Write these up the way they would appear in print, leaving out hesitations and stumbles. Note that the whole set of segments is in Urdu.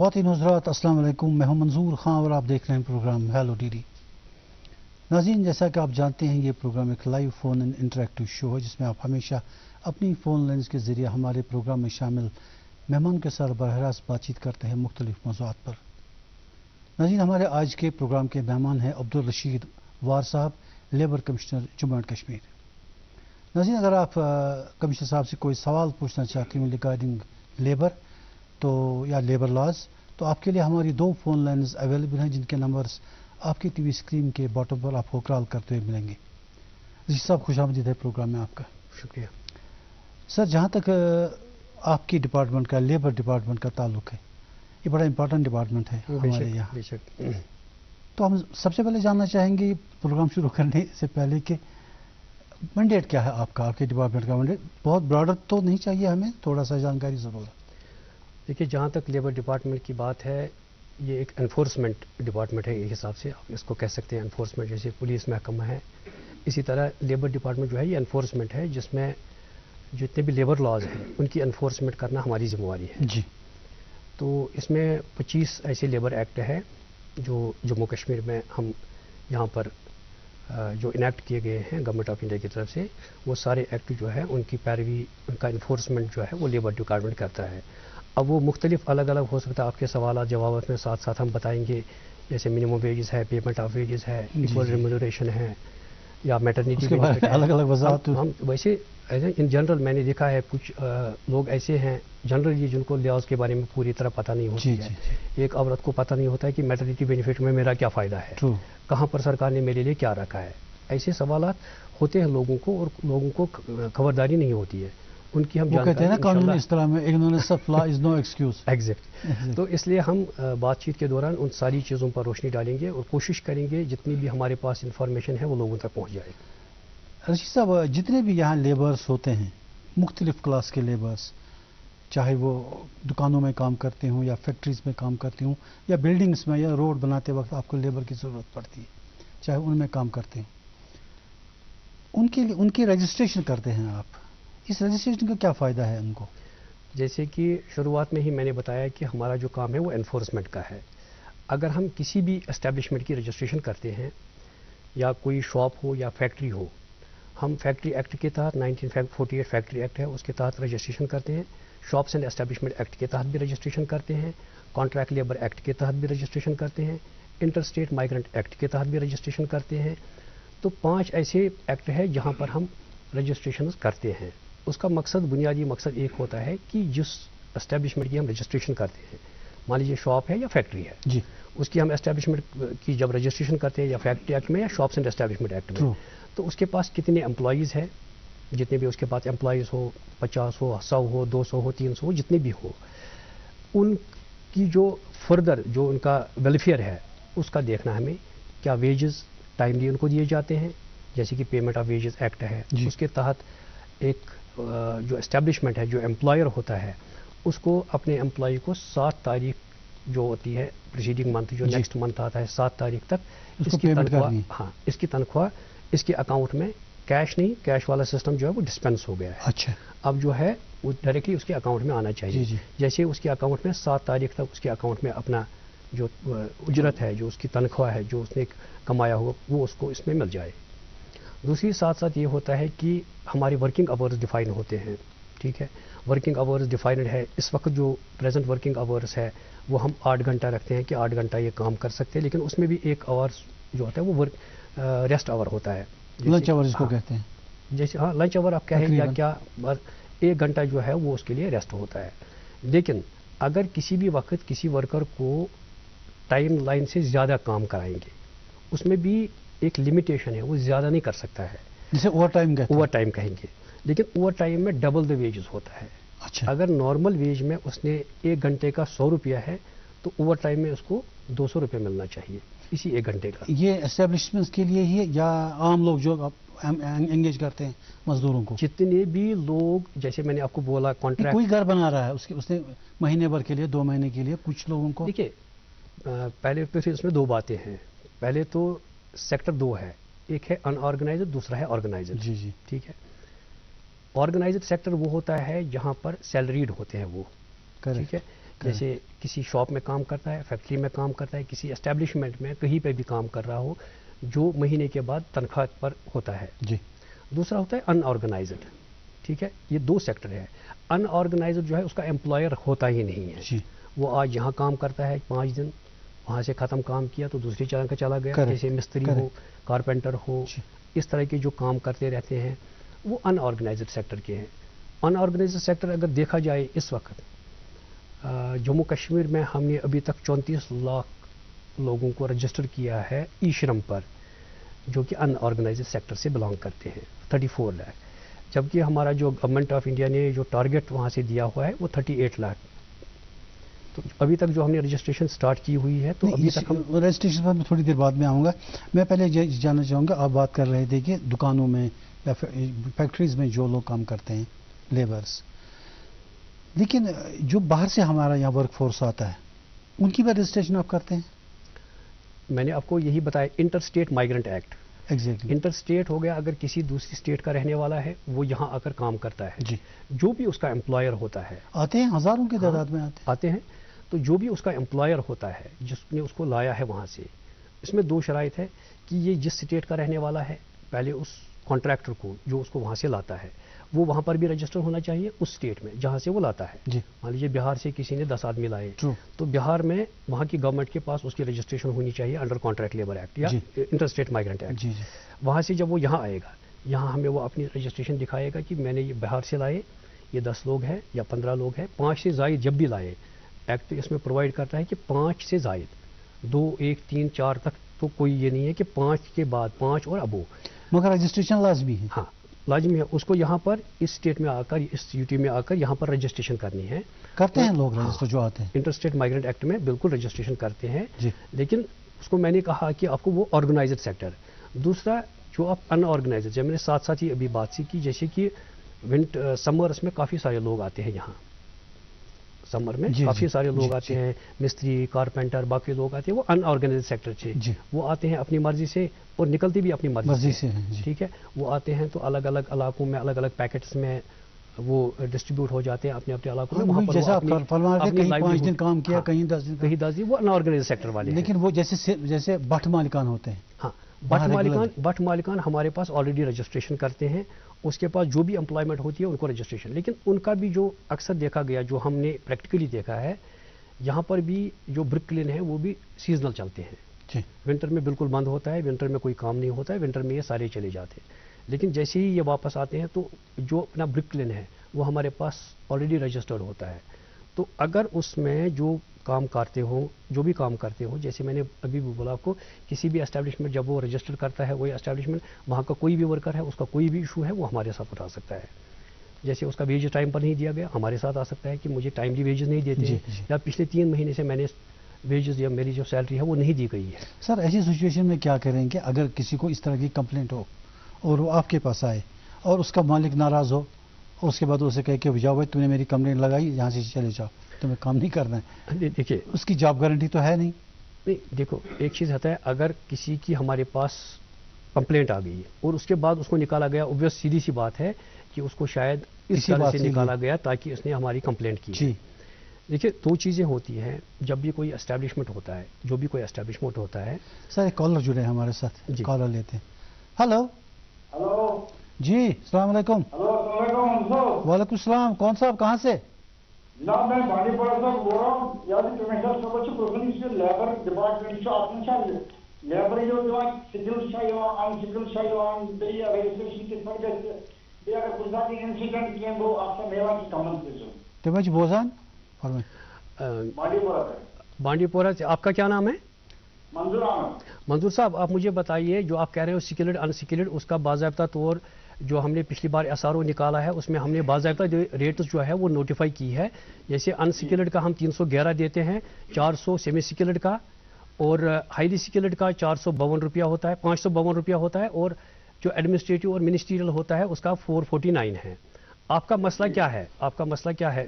خواتین حضرات السلام علیکم، میں ہوں منظور خان اور آپ دیکھ رہے ہیں پروگرام ہیلو ڈی ڈی۔ ناظرین، جیسا کہ آپ جانتے ہیں یہ پروگرام ایک لائیو فون ان انٹریکٹیو شو ہے جس میں آپ ہمیشہ اپنی فون لائنز کے ذریعے ہمارے پروگرام میں شامل مہمان کے ساتھ براہ راست بات چیت کرتے ہیں مختلف موضوعات پر۔ ناظرین، ہمارے آج کے پروگرام کے مہمان ہیں عبدالرشید وار صاحب، labour commissioner Jammu and Kashmir. ناظرین، اگر آپ کمشنر صاحب سے کوئی سوال پوچھنا چاہتے ہیں ریگارڈنگ لیبر یا لیبر لاز، تو آپ کے لیے ہماری 2 فون لائنز اویلیبل ہیں جن کے نمبرز آپ کی ٹی وی اسکرین کے باٹم پر آپ کو کال کرتے ہوئے ملیں گے۔ رشید صاحب، خوش آمدید ہے پروگرام میں آپ کا۔ شکریہ سر، جہاں تک آپ کی ڈپارٹمنٹ کا لیبر ڈپارٹمنٹ کا تعلق ہے، یہ بڑا امپورٹنٹ ڈپارٹمنٹ ہے ہمارے یہاں۔ بے شک۔ تو ہم سب سے پہلے جاننا چاہیں گے پروگرام شروع کرنے سے پہلے کہ مینڈیٹ کیا ہے آپ کا، آپ کے ڈپارٹمنٹ کا مینڈیٹ؟ بہت براڈر تو نہیں چاہیے ہمیں، تھوڑا سا جانکاری ضرور ہے۔ دیکھیے، جہاں تک لیبر ڈپارٹمنٹ کی بات ہے، یہ ایک انفورسمنٹ ڈپارٹمنٹ ہے، ایک حساب سے آپ اس کو کہہ سکتے ہیں انفورسمنٹ، جیسے پولیس محکمہ ہے اسی طرح لیبر ڈپارٹمنٹ جو ہے یہ انفورسمنٹ ہے، جس میں جتنے بھی لیبر لاز ہیں ان کی انفورسمنٹ کرنا ہماری ذمہ داری ہے جی۔ تو اس میں 25 ایسے لیبر ایکٹ ہے جو جموں کشمیر میں ہم یہاں پر جو انیکٹ کیے گئے ہیں گورنمنٹ آف انڈیا کی طرف سے، وہ سارے ایکٹ جو ہے ان کی پیروی، ان کا انفورسمنٹ جو ہے وہ لیبر ڈپارٹمنٹ کرتا ہے۔ اب وہ مختلف الگ الگ ہو سکتا ہے، آپ کے سوالات جوابات میں ساتھ ساتھ ہم بتائیں گے، جیسے منیمم ویجز ہے، پیمنٹ آف ویجز ہے، ایکول ریمونریشن ہے، یا میٹرنیٹی بینیفٹ ہے، الگ الگ وضاحت۔ ہم ویسے ان جنرل میں نے دیکھا ہے کچھ لوگ ایسے ہیں جنرلی جن کو لیاز کے بارے میں پوری طرح پتہ نہیں ہوتی ہے۔ ایک عورت کو پتہ نہیں ہوتا ہے کہ میٹرنیٹی بینیفٹ میں میرا کیا فائدہ ہے، کہاں پر سرکار نے میرے لیے کیا رکھا ہے۔ ایسے سوالات ہوتے ہیں لوگوں کو، اور لوگوں کو خبرداری نہیں ہوتی ہے، ان کی ہم کہتے ہیں نا قانونی اصطلاح میں ignorance of law is no excuse۔ Exact. تو اس لیے ہم بات چیت کے دوران ان ساری چیزوں پر روشنی ڈالیں گے اور کوشش کریں گے جتنی بھی ہمارے پاس انفارمیشن ہے وہ لوگوں تک پہنچ جائے۔ رشید صاحب، جتنے بھی یہاں لیبرز ہوتے ہیں، مختلف کلاس کے لیبرز، چاہے وہ دکانوں میں کام کرتے ہوں یا فیکٹریز میں کام کرتے ہوں یا بلڈنگز میں یا روڈ بناتے وقت آپ کو لیبر کی ضرورت پڑتی ہے، چاہے ان میں کام کرتے ہیں، ان کی رجسٹریشن کرتے ہیں آپ، اس رجسٹریشن کا کیا فائدہ ہے ان کو؟ جیسے کہ شروعات میں ہی میں نے بتایا کہ ہمارا جو کام ہے وہ انفورسمنٹ کا ہے۔ اگر ہم کسی بھی اسٹیبلشمنٹ کی رجسٹریشن کرتے ہیں، یا کوئی شاپ ہو یا فیکٹری ہو، ہم فیکٹری ایکٹ کے تحت 1948 فیکٹری ایکٹ ہے اس کے تحت رجسٹریشن کرتے ہیں، شاپس اینڈ اسٹیبلشمنٹ ایکٹ کے تحت بھی رجسٹریشن کرتے ہیں، کانٹریکٹ لیبر ایکٹ کے تحت بھی رجسٹریشن کرتے ہیں، انٹر اسٹیٹ مائیگرنٹ ایکٹ کے تحت بھی رجسٹریشن کرتے ہیں۔ تو 5 ایسے ایکٹ ہے جہاں پر ہم رجسٹریشن کرتے ہیں۔ اس کا مقصد، بنیادی مقصد ایک ہوتا ہے کہ جس اسٹیبلشمنٹ کی ہم رجسٹریشن کرتے ہیں، مان لیجیے شاپ ہے یا فیکٹری ہے، جی، اس کی ہم اسٹیبلشمنٹ کی جب رجسٹریشن کرتے ہیں یا فیکٹری ایکٹ میں یا شاپس اینڈ اسٹیبلشمنٹ ایکٹ میں، تو اس کے پاس کتنے امپلائیز ہیں، جتنے بھی اس کے پاس امپلائیز ہو، 50 ہو، 100 ہو، 200 ہو، 300 ہو، جتنے بھی ہو، ان کی جو فردر جو ان کا ویلفیئر ہے اس کا دیکھنا ہمیں، کیا ویجز ٹائملی ان کو دیے جاتے ہیں، جیسے کہ پیمنٹ آف ویجز ایکٹ ہے، اس کے تحت ایک جو اسٹیبلشمنٹ ہے، جو امپلائر ہوتا ہے، اس کو اپنے امپلائی کو 7 تاریخ جو ہوتی ہے پریسیڈنگ منتھ، جو نیکسٹ منتھ آتا ہے 7 تاریخ تک اس کی تنخواہ، اس کی تنخواہ اس کے اکاؤنٹ میں، کیش نہیں، کیش والا سسٹم جو ہے وہ ڈسپینس ہو گیا ہے۔ اچھا، اب جو ہے وہ ڈائریکٹلی اس کے اکاؤنٹ میں آنا چاہیے۔ جیسے اس کے اکاؤنٹ میں 7 تاریخ تک اس کے اکاؤنٹ میں اپنا جو اجرت ہے، جو اس کی تنخواہ ہے، جو اس نے کمایا ہوا، وہ اس کو اس میں مل جائے۔ دوسری ساتھ ساتھ یہ ہوتا ہے کہ ہماری ورکنگ آورز ڈیفائن ہوتے ہیں، ٹھیک ہے، ورکنگ آورز ڈیفائنڈ ہے۔ اس وقت جو پریزنٹ ورکنگ آورز ہے وہ ہم 8 گھنٹہ رکھتے ہیں کہ 8 گھنٹہ یہ کام کر سکتے ہیں، لیکن اس میں بھی ایک آورز جو ہوتا ہے وہ ریسٹ آور ہوتا ہے، لنچ آور اس کو کہتے ہیں، جیسے ہاں لنچ آور آپ کہیں یا کیا، 1 گھنٹہ جو ہے وہ اس کے لیے ریسٹ ہوتا ہے۔ لیکن اگر کسی بھی وقت کسی ورکر کو ٹائم لائن سے زیادہ کام کرائیں گے، اس میں بھی ایک لمیٹیشن ہے، وہ زیادہ نہیں کر سکتا ہے، جسے اوور ٹائم کہتے ہیں، اوور ٹائم کہیں گے، لیکن اوور ٹائم میں ڈبل دا ویجز ہوتا ہے۔ اچھا، اگر نارمل ویج میں اس نے 1 گھنٹے کا 100 روپیہ ہے تو اوور ٹائم میں اس کو 200 روپے ملنا چاہیے اسی 1 گھنٹے کا۔ یہ اسٹیبلشمنٹس کے لیے ہی ہے یا عام لوگ جو انگیج کرتے ہیں مزدوروں کو؟ جتنے بھی لوگ، جیسے میں نے آپ کو بولا کانٹریکٹ، کوئی گھر بنا رہا ہے اس نے مہینے بھر کے لیے، 2 مہینے کے لیے، کچھ لوگوں کو دیکھیے پہلے تو اس میں 2 باتیں ہیں۔ پہلے تو سیکٹر 2 ہے، ایک ہے ان آرگنائزڈ، دوسرا ہے آرگنائزڈ۔ جی جی، ٹھیک ہے، آرگنائزڈ سیکٹر وہ ہوتا ہے جہاں پر سیلریڈ ہوتے ہیں وہ، ٹھیک ہے، جیسے کسی شاپ میں کام کرتا ہے, فیکٹری میں کام کرتا ہے, کسی اسٹیبلشمنٹ میں کہیں پہ بھی کام کر رہا ہو, جو مہینے کے بعد تنخواہ پر ہوتا ہے. جی. دوسرا ہوتا ہے ان آرگنائزڈ. ٹھیک ہے, یہ دو سیکٹر ہے. ان آرگنائزڈ جو ہے اس کا امپلائر ہوتا ہی نہیں ہے. وہ آج یہاں کام کرتا ہے 5 دن, وہاں سے ختم کام کیا تو دوسری جگہ کا چلا گیا, جیسے مستری ہو, کارپینٹر ہو, اس طرح کے جو کام کرتے رہتے ہیں, وہ ان آرگنائزڈ سیکٹر کے ہیں. ان آرگنائزڈ سیکٹر اگر دیکھا جائے اس وقت جموں کشمیر میں ہم نے ابھی تک 34 لاکھ لوگوں کو رجسٹر کیا ہے ای شرم پر, جو کہ ان آرگنائزڈ سیکٹر سے بلانگ کرتے ہیں, 34 لاکھ. جبکہ ہمارا جو گورنمنٹ آف انڈیا نے جو ٹارگٹ وہاں سے دیا ہوا ہے وہ 38 لاکھ. تو ابھی تک جو ہم نے رجسٹریشن سٹارٹ کی ہوئی ہے, تو ابھی تک ہم رجسٹریشن پر میں تھوڑی دیر بعد میں آؤں گا. میں پہلے جاننا چاہوں گا, آپ بات کر رہے تھے کہ دکانوں میں یا فیکٹریز میں جو لوگ کام کرتے ہیں, لیبرز, لیکن جو باہر سے ہمارا یہاں ورک فورس آتا ہے, ان کی بھی رجسٹریشن آپ کرتے ہیں؟ میں نے آپ کو یہی بتایا, inter state migrant act. Exactly. Inter state ہو گیا اگر کسی دوسری اسٹیٹ کا رہنے والا ہے, وہ یہاں آ کر کام کرتا ہے. جی. جو بھی اس کا امپلائر ہوتا ہے, آتے ہیں ہزاروں کی تعداد میں آتے ہیں. تو جو بھی اس کا امپلائر ہوتا ہے, جس نے اس کو لایا ہے وہاں سے, اس میں 2 شرائط ہے کہ یہ جس اسٹیٹ کا رہنے والا ہے, پہلے اس کانٹریکٹر کو جو اس کو وہاں سے لاتا ہے, وہ وہاں پر بھی رجسٹر ہونا چاہیے اس اسٹیٹ میں جہاں سے وہ لاتا ہے. جی. مان لیجیے بہار سے کسی نے 10 آدمی لائے, تو بہار میں وہاں کی گورنمنٹ کے پاس اس کی رجسٹریشن ہونی چاہیے انڈر کانٹریکٹ لیبر ایکٹ یا انٹر اسٹیٹ مائیگرنٹ ایکٹ. وہاں سے جب وہ یہاں آئے گا, یہاں ہمیں وہ اپنی رجسٹریشن دکھائے گا کہ میں نے یہ بہار سے لائے, یہ 10 لوگ ہیں یا 15 لوگ ہیں, 5 سے زائد جب بھی لائے, ایکٹ تو اس میں پرووائڈ کرتا ہے کہ 5 سے زائد, 2, 1, 3, 4 تک تو کوئی یہ نہیں ہے کہ 5 کے بعد 5 اور ابو, مگر رجسٹریشن لازمی ہے. ہاں لازمی ہے. اس کو یہاں پر اس اسٹیٹ میں آ کر, اس یوٹی میں آ کر یہاں پر رجسٹریشن کرنی ہے. کرتے ہیں لوگ رجسٹر جو آتے ہیں انٹر اسٹیٹ مائیگرنٹ ایکٹ میں بالکل رجسٹریشن کرتے ہیں. جی. لیکن اس کو میں نے کہا کہ آپ کو وہ آرگنائزڈ سیکٹر. دوسرا جو آپ ان آرگنائزڈ, جب میں نے ساتھ ہی ابھی بات سی کی, جیسے کہ سمرس میں کافی سارے لوگ آتے ہیں یہاں, سمر میں کافی سارے لوگ آتے ہیں, مستری, کارپینٹر, باقی لوگ آتے ہیں, وہ ان آرگنائزڈ سیکٹر سے. وہ آتے ہیں اپنی مرضی سے اور نکلتے بھی اپنی مرضی سے. ٹھیک ہے, وہ آتے ہیں تو الگ الگ علاقوں میں الگ الگ پیکٹس میں وہ ڈسٹریبیوٹ ہو جاتے ہیں اپنے اپنے علاقوں میں. وہاں پر جیسا کہیں 5 دن کام کیا, کہیں 10 دن, کہیں 10 دن, وہ ان آرگنائزڈ سیکٹر والے. لیکن وہ جیسے بٹ مالکان ہوتے ہیں. ہاں, بٹ مالکان ہمارے پاس آلریڈی رجسٹریشن کرتے ہیں. اس کے پاس جو بھی امپلائمنٹ ہوتی ہے ان کو رجسٹریشن. لیکن ان کا بھی جو اکثر دیکھا گیا, جو ہم نے پریکٹیکلی دیکھا ہے, یہاں پر بھی جو برک کلن ہے وہ بھی سیزنل چلتے ہیں. ونٹر میں بالکل بند ہوتا ہے, ونٹر میں کوئی کام نہیں ہوتا ہے, ونٹر میں یہ سارے چلے جاتے ہیں. لیکن جیسے ہی یہ واپس آتے ہیں تو جو اپنا برک کلن ہے وہ ہمارے پاس آلریڈی رجسٹرڈ ہوتا ہے. تو اگر اس میں جو کام کرتے ہوں, جو بھی کام کرتے ہوں, جیسے میں نے ابھی بھی بولا آپ کو, کسی بھی اسٹیبلشمنٹ جب وہ رجسٹر کرتا ہے, وہی اسٹیبلشمنٹ, وہاں کا کوئی بھی ورکر ہے, اس کا کوئی بھی ایشو ہے, وہ ہمارے ساتھ اٹھا سکتا ہے. جیسے اس کا ویجز ٹائم پر نہیں دیا گیا, ہمارے ساتھ آ سکتا ہے کہ مجھے ٹائملی ویجز نہیں دیتے, یا پچھلے 3 مہینے سے میں نے ویجز یا میری جو سیلری ہے وہ نہیں دی گئی ہے. سر ایسی سچویشن میں کیا کریں کہ اگر کسی کو اس طرح کی کمپلینٹ ہو اور وہ آپ کے پاس آئے اور اس کا مالک ناراض ہو, اور اس کے بعد اسے کہے کہ جاؤ بھائی تم نے میری کمپلینٹ لگائی, یہاں سے چلے جاؤ, تمہیں کام نہیں کرنا ہے. دیکھیے اس کی جاب گارنٹی تو ہے نہیں. دیکھو ایک چیز ہوتا ہے, اگر کسی کی ہمارے پاس کمپلینٹ آ گئی ہے اور اس کے بعد اس کو نکالا گیا, اوبویس سیدھی سی بات ہے کہ اس کو شاید اس طرح سے نکالا گیا تاکہ اس نے ہماری کمپلینٹ کی. دیکھیے 2 چیزیں ہوتی ہیں جب بھی کوئی اسٹیبلشمنٹ ہوتا ہے, جو بھی کوئی اسٹیبلشمنٹ ہوتا ہے. سر ایک کالر جڑے ہیں ہمارے ساتھ, کالر لیتے ہیں. ہلو. جی السلام علیکم. وعلیکم السلام. کون صاحب, کہاں سے؟ جناب میں بانڈی پورہ سے بول رہا ہوں. یاد کمیشنر صاحب لیبر ڈپارٹمنٹ لیبر جو سکلز ان سکلز رجسٹریشن کس پر گئی اگر کچھ انسیڈنٹ کیا وہ آپ سے میرا کی کمنٹ تمج بوزان بانڈی پورہ سے. آپ کا کیا نام ہے؟ منظور احمد. منظور صاحب آپ مجھے بتائیے, جو آپ کہہ رہے ہو سکلڈ ان سکلڈ, اس کا باضابطہ طور جو ہم نے پچھلی بار ایس آر او نکالا ہے اس میں ہم نے باضابطہ ریٹس جو ہے وہ نوٹیفائی کی ہے. جیسے ان سکلڈ کا ہم 311 دیتے ہیں, 400 سیمی سکلڈ کا, اور ہائیلی سکلڈ کا 452 روپیہ ہوتا ہے, 552 روپیہ ہوتا ہے, اور جو ایڈمنسٹریٹو اور منسٹریل ہوتا ہے اس کا 449 ہے. آپ کا مسئلہ کیا ہے؟ آپ کا مسئلہ کیا ہے؟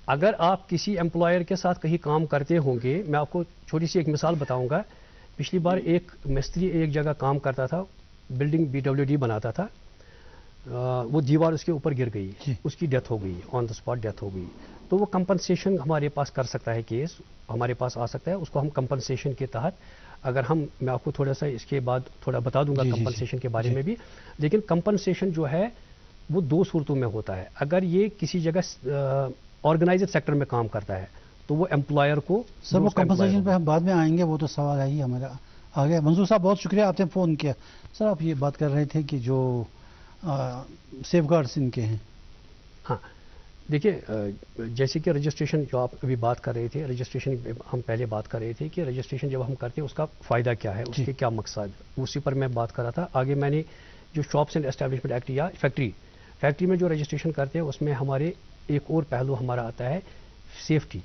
اگر آپ کسی امپلائر کے ساتھ کہیں کام کرتے ہوں گے, میں آپ کو چھوٹی سی ایک مثال بتاؤں گا پچھلی بار ایک مستری ایک جگہ کام کرتا تھا, بلڈنگ BWD بناتا تھا, وہ دیوار اس کے اوپر گر گئی, اس کی ڈیتھ ہو گئی, آن دا اسپاٹ ڈیتھ ہو گئی. تو وہ کمپنسیشن ہمارے پاس کر سکتا ہے, کیس ہمارے پاس آ سکتا ہے, اس کو ہم کمپنسیشن کے تحت اگر میں آپ کو تھوڑا سا اس کے بعد تھوڑا بتا دوں گا کمپنسیشن کے بارے میں بھی. لیکن کمپنسیشن جو ہے وہ دو صورتوں میں ہوتا ہے. اگر یہ کسی جگہ آرگنائزڈ سیکٹر میں کام کرتا ہے تو وہ امپلائر کو. سر وہ کمپنسیشن پہ ہم بعد میں آئیں گے, وہ تو سوال ہے ہی ہمارا آگے. منظور صاحب بہت شکریہ, آپ نے فون کیا. سر آپ یہ بات کر رہے تھے کہ جو سیف گارڈز ان کے ہیں. ہاں دیکھیے, جیسے کہ رجسٹریشن جو آپ ابھی بات کر رہے تھے, رجسٹریشن ہم پہلے بات کر رہے تھے کہ رجسٹریشن جب ہم کرتے ہیں اس کا فائدہ کیا ہے, اس کے کیا مقصد, اسی پر میں بات کر رہا تھا. آگے میں نے جو شاپس اینڈ اسٹیبلشمنٹ ایکٹ یا فیکٹری میں جو رجسٹریشن کرتے ہیں اس میں ہمارے ایک اور پہلو ہمارا آتا ہے سیفٹی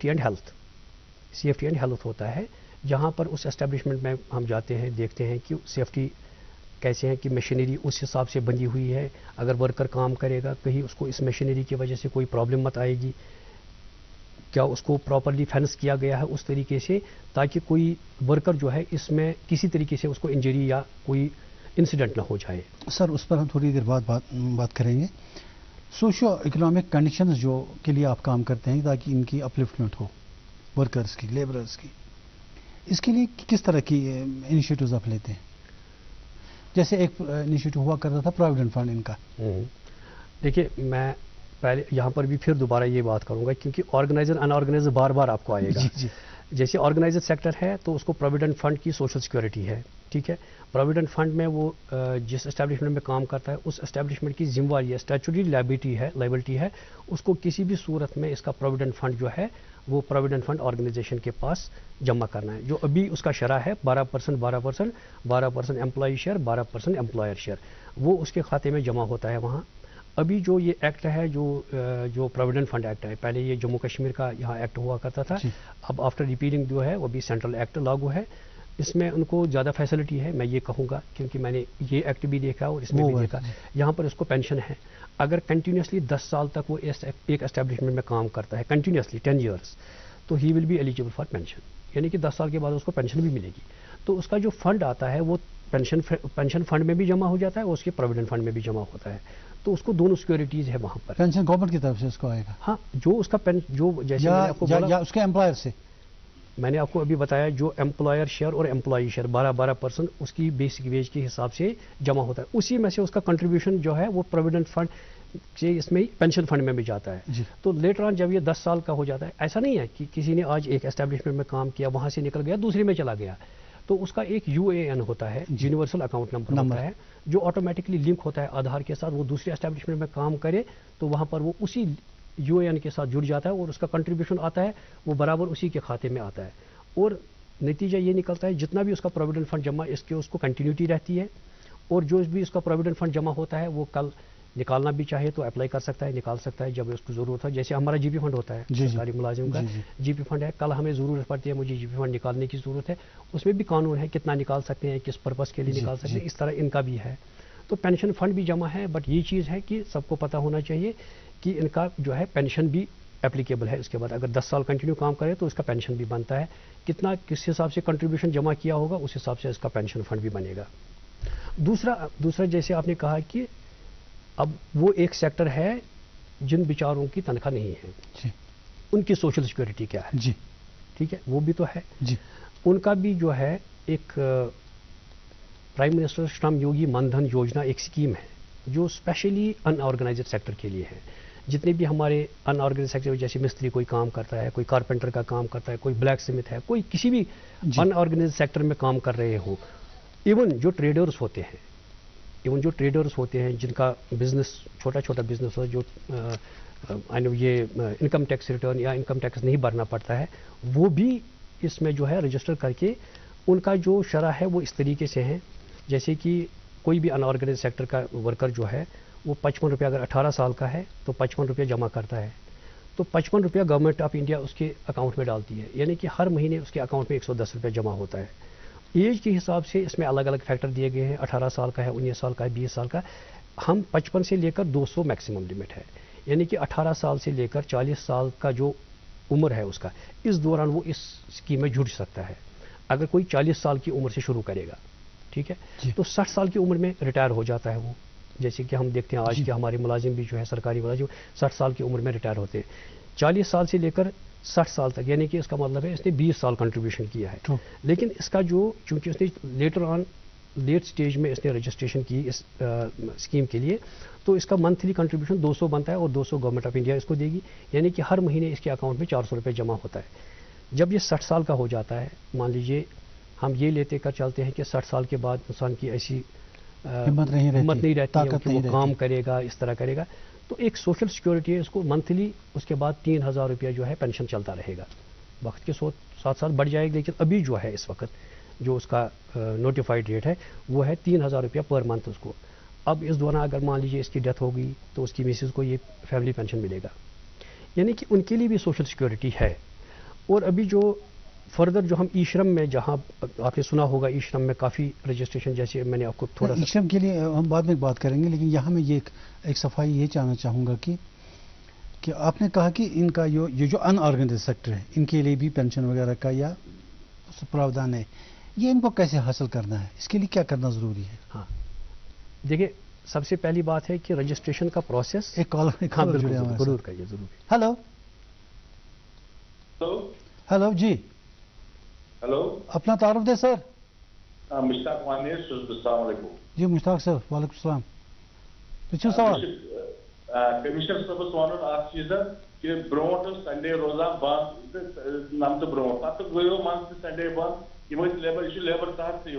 اینڈ ہیلتھ ہوتا ہے, جہاں پر اس اسٹیبلشمنٹ میں ہم جاتے ہیں, دیکھتے ہیں کہ سیفٹی کیسے ہیں, کہ مشینری اس حساب سے بندی ہوئی ہے, اگر ورکر کام کرے گا کہیں اس کو اس مشینری کی وجہ سے کوئی پرابلم مت آئے گی, کیا اس کو پراپرلی فینس کیا گیا ہے اس طریقے سے تاکہ کوئی ورکر جو ہے اس میں کسی طریقے سے اس کو انجری یا کوئی انسیڈنٹ نہ ہو جائے. سر اس پر ہم تھوڑی دیر بعد بات کریں گے. سوشو اکنامک کنڈیشنز جو کے لیے آپ کام کرتے ہیں تاکہ ان کی اپلفٹمنٹ ہو ورکرز کی, لیبررز کی, اس کے لیے کس طرح کی انیشیٹوز آپ لیتے ہیں؟ جیسے ایک انیشیٹو ہوا کرتا تھا پروویڈنٹ فنڈ ان کا. دیکھیے میں پہلے یہاں پر بھی پھر دوبارہ یہ بات کروں گا کیونکہ آرگنائزر ان آرگنائزر بار بار آپ کو آئے گا. جیسے آرگنائزر سیکٹر ہے تو اس کو پروویڈنٹ فنڈ کی سوشل سیکورٹی ہے, ٹھیک ہے. پروویڈنٹ فنڈ میں وہ جس اسٹیبلشمنٹ میں کام کرتا ہے اس اسٹیبلشمنٹ کی ذمہ داری ہے, اسٹیچوٹری لائبلٹی ہے, اس کو کسی بھی صورت میں اس کا پروویڈنٹ فنڈ جو ہے وہ پروویڈنٹ فنڈ آرگنائزیشن کے پاس جمع کرنا ہے. جو ابھی اس کا شرح ہے 12% امپلائی شیئر, 12% امپلائر شیئر, وہ اس کے کھاتے میں جمع ہوتا ہے وہاں. ابھی جو یہ ایکٹ ہے جو پروویڈنٹ فنڈ ایکٹ ہے, پہلے یہ جموں کشمیر کا یہاں ایکٹ ہوا کرتا تھا, اب آفٹر ریپیلنگ جو ہے وہ بھی سینٹرل ایکٹ لاگو ہے. اس میں ان کو زیادہ فیسلٹی ہے, میں یہ کہوں گا, کیونکہ میں نے یہ ایکٹ بھی دیکھا اور اس میں بھی دیکھا. یہاں پر اس کو پینشن ہے, اگر کنٹینیوسلی 10 سال تک وہ ایک اسٹیبلشمنٹ میں کام کرتا ہے, کنٹینیوسلی 10 ایئرس, تو ہی will be eligible for pension, یعنی کہ 10 سال کے بعد اس کو پینشن بھی ملے گی. تو اس کا جو فنڈ آتا ہے وہ پینشن فنڈ میں بھی جمع ہو جاتا ہے اور اس کے پروویڈنٹ فنڈ میں بھی جمع ہوتا ہے. تو اس کو دونوں سیکورٹیز ہے وہاں پر. پینشن گورنمنٹ کی طرف سے اس کو آئے گا. ہاں, جو اس کا جو جیسے یا اس کے امپلائر سے, میں نے آپ کو ابھی بتایا جو امپلائر شیئر اور امپلائی شیئر 12% اس کی بیسک ویج کے حساب سے جمع ہوتا ہے, اسی میں سے اس کا کنٹریبیوشن جو ہے وہ پروویڈنٹ فنڈ سے اس میں پینشن فنڈ میں بھی جاتا ہے. تو لیٹر آن جب یہ 10 سال کا ہو جاتا ہے, ایسا نہیں ہے کہ کسی نے آج ایک اسٹیبلشمنٹ میں کام کیا, وہاں سے نکل گیا دوسرے میں چلا گیا, تو اس کا ایک UAN ہوتا ہے, یونیورسل اکاؤنٹ نمبر ہوتا ہے, جو آٹومیٹکلی لنک ہوتا ہے آدھار کے ساتھ. وہ دوسرے اسٹیبلشمنٹ میں کام کرے تو وہاں پر وہ اسی UAN کے ساتھ جڑ جاتا ہے اور اس کا کنٹریبیوشن آتا ہے وہ برابر اسی کے کھاتے میں آتا ہے. اور نتیجہ یہ نکلتا ہے جتنا بھی اس کا پروویڈنٹ فنڈ جمع اس کو کنٹینیوٹی رہتی ہے, اور جو بھی اس کا پروویڈنٹ فنڈ جمع ہوتا ہے وہ کل نکالنا بھی چاہے تو اپلائی کر سکتا ہے, نکال سکتا ہے جب اس کو ضرورت ہے. جیسے ہمارا GP فنڈ ہوتا ہے سرکاری ملازم کا, GP فنڈ ہے, کل ہمیں ضرورت پڑتی ہے, مجھے GP فنڈ نکالنے کی ضرورت ہے, اس میں بھی قانون ہے کتنا نکال سکتے ہیں, کس پرپز کے لیے نکال سکتے ہیں, اس طرح ان کا بھی ہے. تو پینشن فنڈ بھی جمع ہے, بٹ یہ چیز ہے کہ سب کو پتہ ہونا چاہیے کہ ان کا جو ہے پینشن بھی اپلیکیبل ہے. اس کے بعد اگر 10 سال کنٹینیو کام کرے تو اس کا پینشن بھی بنتا ہے, کتنا کس حساب سے کنٹریبیوشن جمع کیا ہوگا اس حساب سے اس کا پینشن فنڈ بھی بنے گا. دوسرا جیسے آپ نے کہا کہ اب وہ ایک سیکٹر ہے جن بیچاروں کی تنخواہ نہیں ہے, ان کی سوشل سیکورٹی کیا ہے, ٹھیک ہے, وہ بھی تو ہے. ان کا بھی جو ہے ایک پرائم منسٹر شرم یوگی مان دھن یوجنا ایک اسکیم ہے جو اسپیشلی ان آرگنائزڈ سیکٹر کے لیے ہے. جتنے بھی ہمارے ان آرگنائزڈ سیکٹر جیسے مستری کوئی کام کرتا ہے, کوئی کارپینٹر کا کام کرتا ہے, کوئی بلیک سمتھ ہے, کوئی کسی بھی ان آرگنائزڈ سیکٹر میں کام کر رہے ہوں, ایون جو ٹریڈرز ہوتے ہیں جن کا بزنس چھوٹا بزنس ہو, جو یہ انکم ٹیکس ریٹرن یا انکم ٹیکس نہیں بھرنا پڑتا ہے, وہ بھی اس میں جو ہے رجسٹر کر کے ان کا جو شرح ہے وہ اس طریقے سے ہیں. جیسے کہ کوئی بھی ان آرگنائزڈ سیکٹر کا ورکر جو ہے وہ 55 روپیہ اگر 18 سال کا ہے تو 55 روپیہ جمع کرتا ہے, تو 55 روپیہ گورنمنٹ آف انڈیا اس کے اکاؤنٹ میں ڈالتی ہے, یعنی کہ ہر مہینے اس کے اکاؤنٹ میں 110 روپیہ جمع ہوتا ہے. ایج کے حساب سے اس میں الگ الگ فیکٹر دیے گئے ہیں, 18 سال کا ہے, 19 سال کا ہے, 20 سال کا. ہم 55 سے لے کر 200 میکسیمم لمٹ ہے, یعنی کہ 18 سال سے لے کر 40 سال کا جو عمر ہے اس کا, اس دوران وہ اس اسکیم میں جڑ سکتا ہے. اگر کوئی 40 سال کی عمر سے شروع کرے گا، ٹھیک ہے، تو 60 سال کی عمر میں ریٹائر ہو جاتا ہے وہ. جیسے کہ ہم دیکھتے ہیں آج کے ہمارے ملازم بھی جو ہے سرکاری ملازم 60 سال کی عمر میں ریٹائر ہوتے ہیں. 40 سال سے لے کر 60 سال تک، یعنی کہ اس کا مطلب ہے اس نے 20 سال کنٹریبیوشن کیا ہے. لیکن اس کا جو چونکہ اس نے لیٹ سٹیج میں اس نے رجسٹریشن کی اس اسکیم کے لیے، تو اس کا منتھلی کنٹریبیوشن 200 بنتا ہے اور 200 گورنمنٹ آف انڈیا اس کو دے گی، یعنی کہ ہر مہینے اس کے اکاؤنٹ میں 400 روپے جمع ہوتا ہے. جب یہ 60 سال کا ہو جاتا ہے، مان لیجئے ہم یہ لیتے کر چلتے ہیں کہ 60 سال کے بعد انسان کی ایسی ہمت نہیں رہتی ہے کہ وہ کام کرے گا، اس طرح کرے گا، تو ایک سوشل سیکورٹی ہے، اس کو منتھلی اس کے بعد 3000 روپیہ جو ہے پینشن چلتا رہے گا. وقت کے ساتھ ساتھ بڑھ جائے گا، لیکن ابھی جو ہے اس وقت جو اس کا نوٹیفائڈ ریٹ ہے وہ ہے 3000 روپیہ پر منتھ اس کو. اب اس دوران اگر مان لیجیے اس کی ڈیتھ ہو گئی تو اس کی میسز کو یہ فیملی پینشن ملے گا، یعنی کہ ان کے لیے بھی سوشل سیکورٹی ہے. اور ابھی جو فردر جو ہم ای شرم میں، جہاں آپ نے سنا ہوگا ای شرم میں کافی رجسٹریشن، جیسے میں نے آپ کو تھوڑا ای شرم کے لیے ہم بعد میں بات کریں گے، لیکن یہاں میں یہ ایک صفائی یہ چاہنا چاہوں گا کہ آپ نے کہا کہ ان کا یہ جو ان آرگنائزڈ سیکٹر ہے ان کے لیے بھی پینشن وغیرہ کا یا پراوڈھان ہے، یہ ان کو کیسے حاصل کرنا ہے، اس کے لیے کیا کرنا ضروری ہے؟ ہاں دیکھیے، سب سے پہلی بات ہے کہ رجسٹریشن کا پروسیس ایک کال ضرور کریے، ضرور. ہلو ہلو جی، ہلو، اپنا تعارف دے سر. مشتاق وانی، السلام علیکم. جی مشتاق سر، وعلیکم السلام. پچھو سوال. کمشنر صاحبس ون اخ چیز کہ برو سنڈے روزان بند نمت برو پتہ گو منتھ سنڈے بند، یہ لیبر یہ لیبر تحت نہ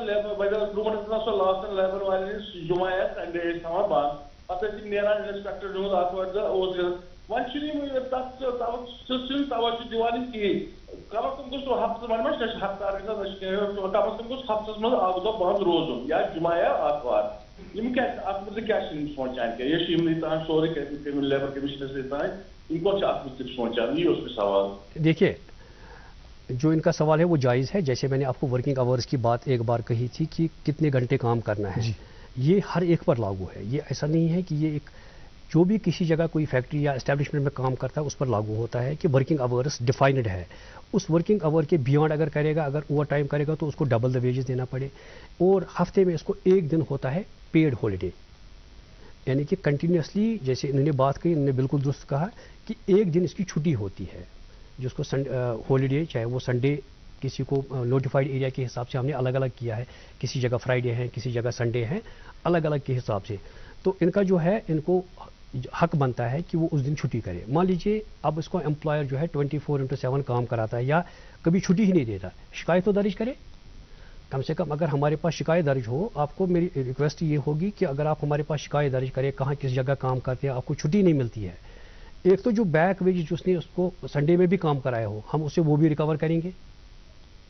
لیبر برو سو لاسن لیبر والے جمعہ سنڈے تھوان بند، پتہ نیران انسپیکٹر ہند آتوار ون تک توجہ دِوان کہین. کم از کم گوٚژھ ہفتس منٛز ہفتہ کم از کم گوٚژھ ہفتس منٛز اکھ دۄہ بند روزُن، یا جمعہ یا آتوار. ات متعلق کیا سونچان کہ یہ تان سورے لیبر کمشنر تان یہ کچھ ات متعلق سونچان، یہ اس سوال. دیکھیے، جو ان کا سوال ہے وہ جائز ہے. جیسے میں نے آپ کو ورکنگ آورس کی بات ایک بار کہی تھی کہ کتنے گھنٹے کام کرنا ہے، یہ ہر ایک پر لاگو ہے. یہ ایسا نہیں ہے کہ یہ ایک جو بھی کسی جگہ کوئی فیکٹری یا اسٹیبلشمنٹ میں کام کرتا ہے اس پر لاگو ہوتا ہے کہ ورکنگ آورس ڈیفائنڈ ہے. اس ورکنگ آور کے بیانڈ اگر کرے گا، اگر اوور ٹائم کرے گا تو اس کو ڈبل دا ویجز دینا پڑے. اور ہفتے میں اس کو ایک دن ہوتا ہے پیڈ ہالیڈے، یعنی کہ کنٹینیوسلی، جیسے انہوں نے بات کی، انہوں نے بالکل درست کہا کہ ایک دن اس کی چھٹی ہوتی ہے جس کو ہالیڈے، چاہے وہ سنڈے کسی کو نوٹیفائڈ ایریا کے حساب سے ہم نے الگ الگ کیا ہے، کسی جگہ فرائیڈے ہیں، کسی جگہ سنڈے ہیں، الگ الگ کے حساب سے. تو ان کا جو ہے ان کو حق بنتا ہے کہ وہ اس دن چھٹی کرے. مان لیجئے اب اس کو امپلائر جو ہے 24/7 کام کراتا ہے یا کبھی چھٹی ہی نہیں دیتا، شکایت تو درج کرے. کم سے کم اگر ہمارے پاس شکایت درج ہو، آپ کو میری ریکویسٹ یہ ہوگی کہ اگر آپ ہمارے پاس شکایت درج کریں کہاں کس جگہ کام کرتے ہیں، آپ کو چھٹی نہیں ملتی ہے. ایک تو جو بیک ویج جس نے اس کو سنڈے میں بھی کام کرایا ہو، ہم اسے وہ بھی ریکور کریں گے،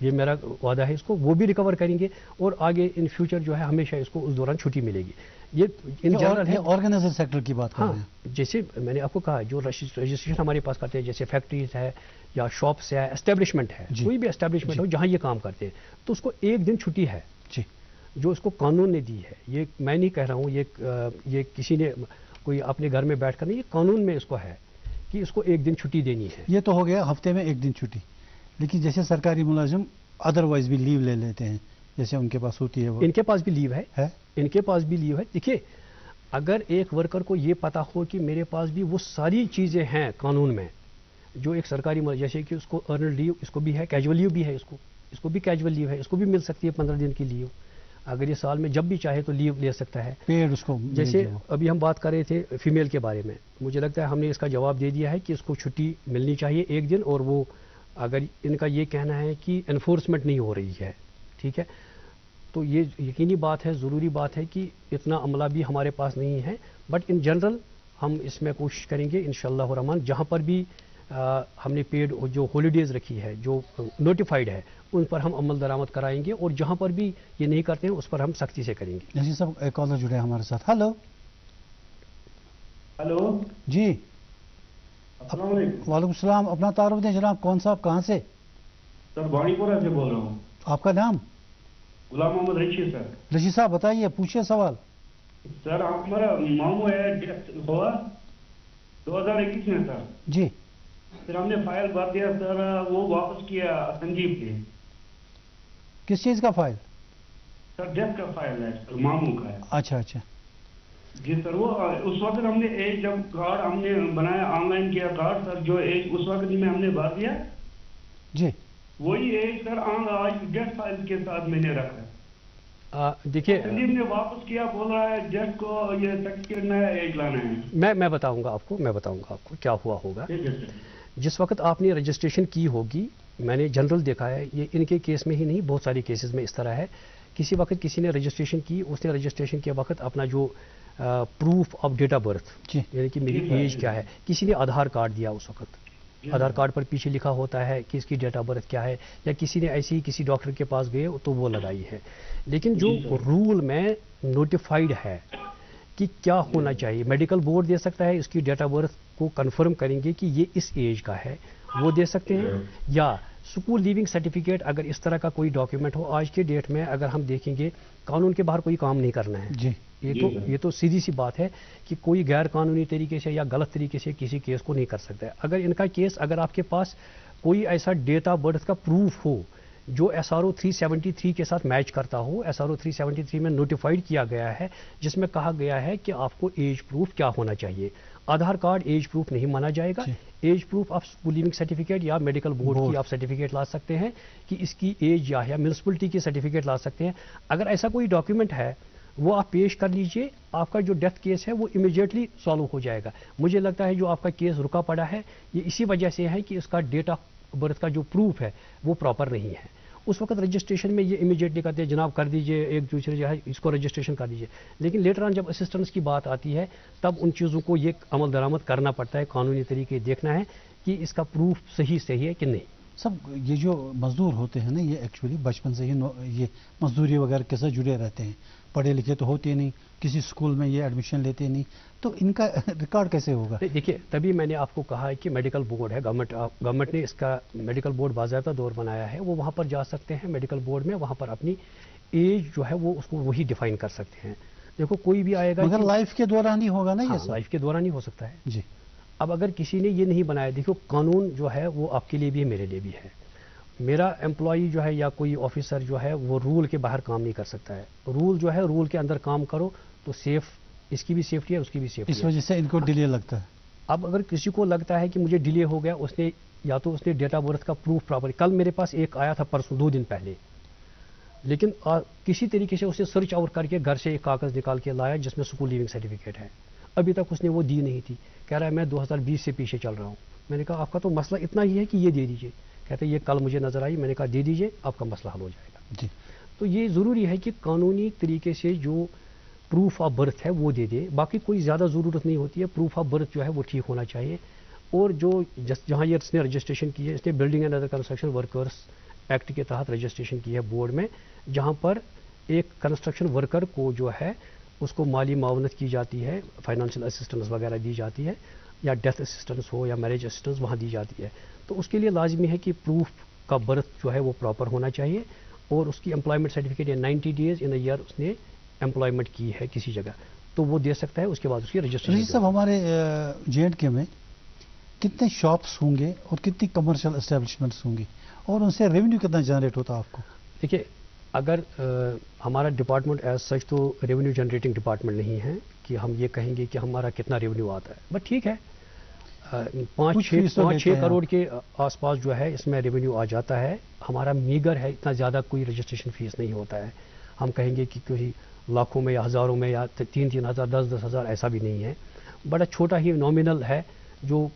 یہ میرا وعدہ ہے، اس کو وہ بھی ریکور کریں گے. اور آگے ان فیوچر جو ہے ہمیشہ اس کو اس دوران چھٹی ملے گی. یہ ان جنرل ہے آرگنائزڈ سیکٹر کی بات کر رہے ہیں. جیسے میں نے آپ کو کہا جو رجسٹریشن ہمارے پاس کرتے ہیں، جیسے فیکٹریز ہے یا شاپس ہے، اسٹیبلشمنٹ ہے، کوئی بھی اسٹیبلشمنٹ ہو جہاں یہ کام کرتے ہیں، تو اس کو ایک دن چھٹی ہے جو اس کو قانون نے دی ہے. یہ میں نہیں کہہ رہا ہوں، یہ کسی نے کوئی اپنے گھر میں بیٹھ کر نہیں، یہ قانون میں اس کو ہے کہ اس کو ایک دن چھٹی دینی ہے. یہ تو ہو گیا ہفتے میں ایک دن چھٹی، لیکن جیسے سرکاری ملازم ادروائز بھی لیو لے لیتے ہیں، جیسے ان کے پاس ہوتی ہے، وہ ان کے پاس بھی لیو ہے، ان کے پاس بھی لیو ہے. دیکھیے، اگر ایک ورکر کو یہ پتا ہو کہ میرے پاس بھی وہ ساری چیزیں ہیں قانون میں جو ایک سرکاری جیسے کہ اس کو ارنڈ لیو، اس کو بھی ہے، کیجول لیو بھی ہے، اس کو بھی کیجول لیو ہے، اس کو بھی مل سکتی ہے 15 دن کی لیو. اگر یہ سال میں جب بھی چاہے تو لیو لے سکتا ہے، پیڈ اس کو. جیسے ابھی ہم بات کر رہے تھے فیمیل کے بارے میں، مجھے لگتا ہے ہم نے اس کا جواب دے دیا ہے کہ اس کو چھٹی ملنی چاہیے ایک دن. اور وہ اگر ان کا یہ کہنا ہے کہ انفورسمنٹ نہیں ہو رہی ہے، ٹھیک ہے، تو یہ یقینی بات ہے، ضروری بات ہے کہ اتنا عملہ بھی ہمارے پاس نہیں ہے. بٹ ان جنرل ہم اس میں کوشش کریں گے انشاءاللہ الرحمن، جہاں پر بھی ہم نے پیڈ جو ہالیڈیز رکھی ہے، جو نوٹیفائڈ ہے، ان پر ہم عمل درآمد کرائیں گے. اور جہاں پر بھی یہ نہیں کرتے ہیں اس پر ہم سختی سے کریں گے. جیسے سب ایک کالر جڑے ہمارے ساتھ. ہلو جی، السلام علیکم. وعلیکم السلام. اپنا تعارف دیں جناب. کون صاحب، کہاں سے؟ سر بانڈی پورہ سے بول رہا ہوں. آپ کا نام؟ غلام محمد رشید. سر رشید صاحب بتائیے، پوچھیے سوال. سر ہمارا ماموں ہے ڈیتھ ہوا 2021 میں. سر جی پھر ہم نے فائل بھر دیا سر, وہ واپس کیا سنجیو کے. کس چیز کا فائل؟ سر ڈیتھ کا فائل ہے سر, ماموں کا ہے. اچھا اچھا جی سر, وہ اس وقت ہم نے ایج جب کارڈ ہم نے بنایا, آن لائن کیا کارڈ سر, جو ایج اس وقت میں ہم نے بھر دیا جی, وہی ایج سر آج ڈیتھ فائل کے ساتھ میں نے رکھا. دیکھیے سنجیو نے واپس کیا, بول رہا ہے ڈیتھ کو یہ سرٹیفکیٹ نیا ایج لانا ہے. میں بتاؤں گا آپ کو کیا ہوا ہوگا. ٹھیک ہے سر. جس وقت آپ نے رجسٹریشن کی ہوگی, میں نے جنرل دیکھا ہے, یہ ان کے کیس میں ہی نہیں بہت ساری کیسز میں اس طرح ہے, کسی وقت کسی نے رجسٹریشن کی, اس نے رجسٹریشن کے وقت اپنا جو proof of date of birth یعنی کہ میری ایج کیا ہے, کسی نے آدھار کارڈ دیا, اس وقت آدھار کارڈ پر پیچھے لکھا ہوتا ہے کہ اس کی ڈیٹ آف برتھ کیا ہے, یا کسی نے ایسی کسی ڈاکٹر کے پاس گئے تو وہ لگائی ہے. لیکن جو رول میں نوٹیفائڈ ہے کہ کیا ہونا چاہیے, میڈیکل بورڈ دے سکتا ہے اس کی ڈیٹ آف برتھ کو کنفرم کریں گے کہ یہ اس ایج کا ہے, وہ دے سکتے ہیں, یا اسکول لیونگ سرٹیفکیٹ اگر اس طرح کا کوئی ڈاکیومنٹ ہو. آج کے ڈیٹ میں اگر ہم دیکھیں گے قانون کے باہر کوئی کام نہیں کرنا ہے. جی, یہ تو سیدھی سی بات ہے کہ کوئی غیر قانونی طریقے سے یا غلط طریقے سے کسی کیس کو نہیں کر سکتا ہے. اگر ان کا کیس, اگر آپ کے پاس کوئی ایسا ڈیٹ آف برتھ کا پروف ہو جو SRO 373 کے ساتھ میچ کرتا ہو, SRO 373 میں نوٹیفائڈ کیا گیا ہے جس میں کہا گیا ہے کہ آپ کو ایج پروف کیا ہونا چاہیے. آدھار کارڈ ایج پروف نہیں مانا جائے گا. ایج پروف آپ اسکول لیونگ سرٹیفکیٹ یا میڈیکل بورڈ کی آپ سرٹیفکیٹ لا سکتے ہیں کہ اس کی ایج یا میونسپلٹی کی سرٹیفکیٹ لا سکتے ہیں. اگر ایسا کوئی ڈاکیومنٹ ہے وہ آپ پیش کر لیجئے, آپ کا جو ڈیتھ کیس ہے وہ امیڈیٹلی سالو ہو جائے گا. مجھے لگتا ہے جو آپ کا کیس رکا پڑا ہے یہ اسی وجہ سے ہے کہ اس کا ڈیٹ آف برتھ کا جو پروف ہے وہ پراپر نہیں ہے. اس وقت رجسٹریشن میں یہ امیڈیٹلی کہتے ہیں جناب کر دیجئے, ایک دوسرے جو ہے اس کو رجسٹریشن کر دیجئے. لیکن لیٹر آن جب اسسٹنس کی بات آتی ہے تب ان چیزوں کو یہ عمل درآمد کرنا پڑتا ہے, قانونی طریقے دیکھنا ہے کہ اس کا پروف صحیح ہے کہ نہیں. سب یہ جو مزدور ہوتے ہیں نا, یہ ایکچولی بچپن سے ہی یہ مزدوری وغیرہ کے ساتھ جڑے رہتے ہیں, پڑھے لکھے تو ہوتے نہیں, کسی اسکول میں یہ ایڈمیشن لیتے نہیں, تو ان کا ریکارڈ کیسے ہوگا؟ دیکھیے تبھی میں نے آپ کو کہا ہے کہ میڈیکل بورڈ ہے, گورنمنٹ نے اس کا میڈیکل بورڈ باضابطہ دور بنایا ہے, وہ وہاں پر جا سکتے ہیں میڈیکل بورڈ میں, وہاں پر اپنی ایج جو ہے وہ اس کو وہی ڈیفائن کر سکتے ہیں. دیکھو کوئی بھی آئے گا, مگر لائف کے دوران ہی ہوگا نا یہ, لائف کے دوران ہی ہو سکتا ہے. جی. اب اگر کسی نے یہ نہیں بنایا, دیکھو قانون جو ہے وہ آپ کے لیے بھی ہے, میرے لیے بھی ہے. میرا امپلائی جو ہے یا کوئی آفیسر جو ہے وہ رول کے باہر کام نہیں کر سکتا ہے. رول جو ہے رول کے اندر کام کرو تو سیف, اس کی بھی سیفٹی ہے اس کی بھی سیفٹی ہے. اس وجہ سے ان کو ڈیلے لگتا ہے. اب اگر کسی کو لگتا ہے کہ مجھے ڈیلے ہو گیا, اس نے یا تو اس نے ڈیٹ آف برتھ کا پروف پراپر, کل میرے پاس ایک آیا تھا پرسوں 2 دن پہلے, لیکن کسی طریقے سے اسے سرچ آؤٹ کر کے گھر سے ایک کاغذ نکال کے لایا جس میں اسکول لیونگ سرٹیفکیٹ ہے. ابھی تک اس نے وہ دی نہیں تھی. کہہ رہا ہے میں 2020 سے پیچھے چل رہا ہوں. میں نے کہا آپ کا تو مسئلہ اتنا ہی ہے کہ یہ دے دیجئے. کہتے یہ کل مجھے نظر آئی, میں نے کہا دے دیجئے, آپ کا مسئلہ حل ہو جائے گا. جی. تو یہ ضروری ہے کہ قانونی طریقے سے جو پروف آف برتھ ہے وہ دے دے, باقی کوئی زیادہ ضرورت نہیں ہوتی ہے. پروف آف برتھ جو ہے وہ ٹھیک ہونا چاہیے. اور جو جہاں یہ اس نے رجسٹریشن کی ہے, اس نے building and other construction workers act کے تحت رجسٹریشن کی ہے بورڈ میں, جہاں پر ایک کنسٹرکشن ورکر کو جو ہے اس کو مالی معاونت کی جاتی ہے, فائنانشیل اسسٹنس وغیرہ دی جاتی ہے, یا ڈیتھ اسسٹنس ہو یا میرج اسسٹنس وہاں دی جاتی ہے. تو اس کے لیے لازمی ہے کہ پروف کا برتھ جو ہے وہ پراپر ہونا چاہیے, اور اس کی امپلائمنٹ سرٹیفکیٹ یا 90 days in a year اس نے امپلائمنٹ کی ہے کسی جگہ تو وہ دے سکتا ہے. اس کے بعد اس کی رجسٹریشن. صاحب ہمارے JNK میں کتنے شاپس ہوں گے اور کتنی کمرشل اسٹیبلشمنٹس ہوں گی, اور ان سے ریونیو کتنا جنریٹ ہوتا ہے آپ کو؟ دیکھیے اگر ہمارا ڈپارٹمنٹ ایز سچ تو ریونیو جنریٹنگ ڈپارٹمنٹ نہیں ہے کہ ہم یہ کہیں گے کہ ہمارا کتنا ریونیو آتا ہے, بٹ ٹھیک ہے 5-6 کروڑ کے آس پاس جو ہے اس میں ریونیو آ جاتا ہے. ہمارا میگر ہے, اتنا زیادہ کوئی رجسٹریشن فیس نہیں ہوتا ہے. ہم کہیں گے کہ کوئی لاکھوں میں یا ہزاروں میں یا 3-3 ہزار 10-10 ہزار ایسا بھی نہیں ہے, بڑا چھوٹا ہی نامنل ہے جو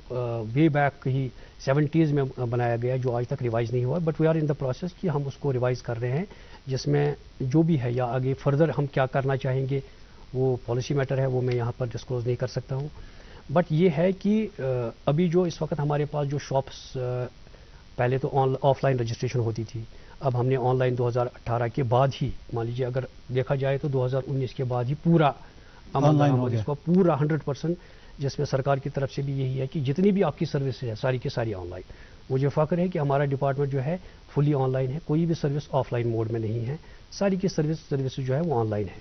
وے بیک ہی 70s میں بنایا گیا جو آج تک ریوائز نہیں ہوا. But we are in the process کہ ہم اس کو ریوائز کر رہے ہیں, جس میں جو بھی ہے یا آگے فردر ہم کیا کرنا چاہیں گے وہ پالیسی میٹر ہے, وہ میں یہاں پر ڈسکلوز نہیں کر سکتا ہوں. بٹ یہ ہے کہ ابھی جو اس وقت ہمارے پاس جو شاپس پہلے تو آف لائن رجسٹریشن ہوتی تھی, اب ہم نے آن لائن 2018 کے بعد ہی, مان لیجیے اگر دیکھا جائے تو 2019 کے بعد ہی پورا آن لائن ہو گیا, اس کو پورا 100%, جس میں سرکار کی طرف سے بھی یہی ہے کہ جتنی بھی آپ کی سروس ہے ساری کی ساری آن لائن. مجھے فخر ہے کہ ہمارا ڈپارٹمنٹ جو ہے فلی آن لائن ہے, کوئی بھی سروس آف لائن موڈ میں نہیں ہے, ساری کی سروس جو ہے وہ آن لائن ہے.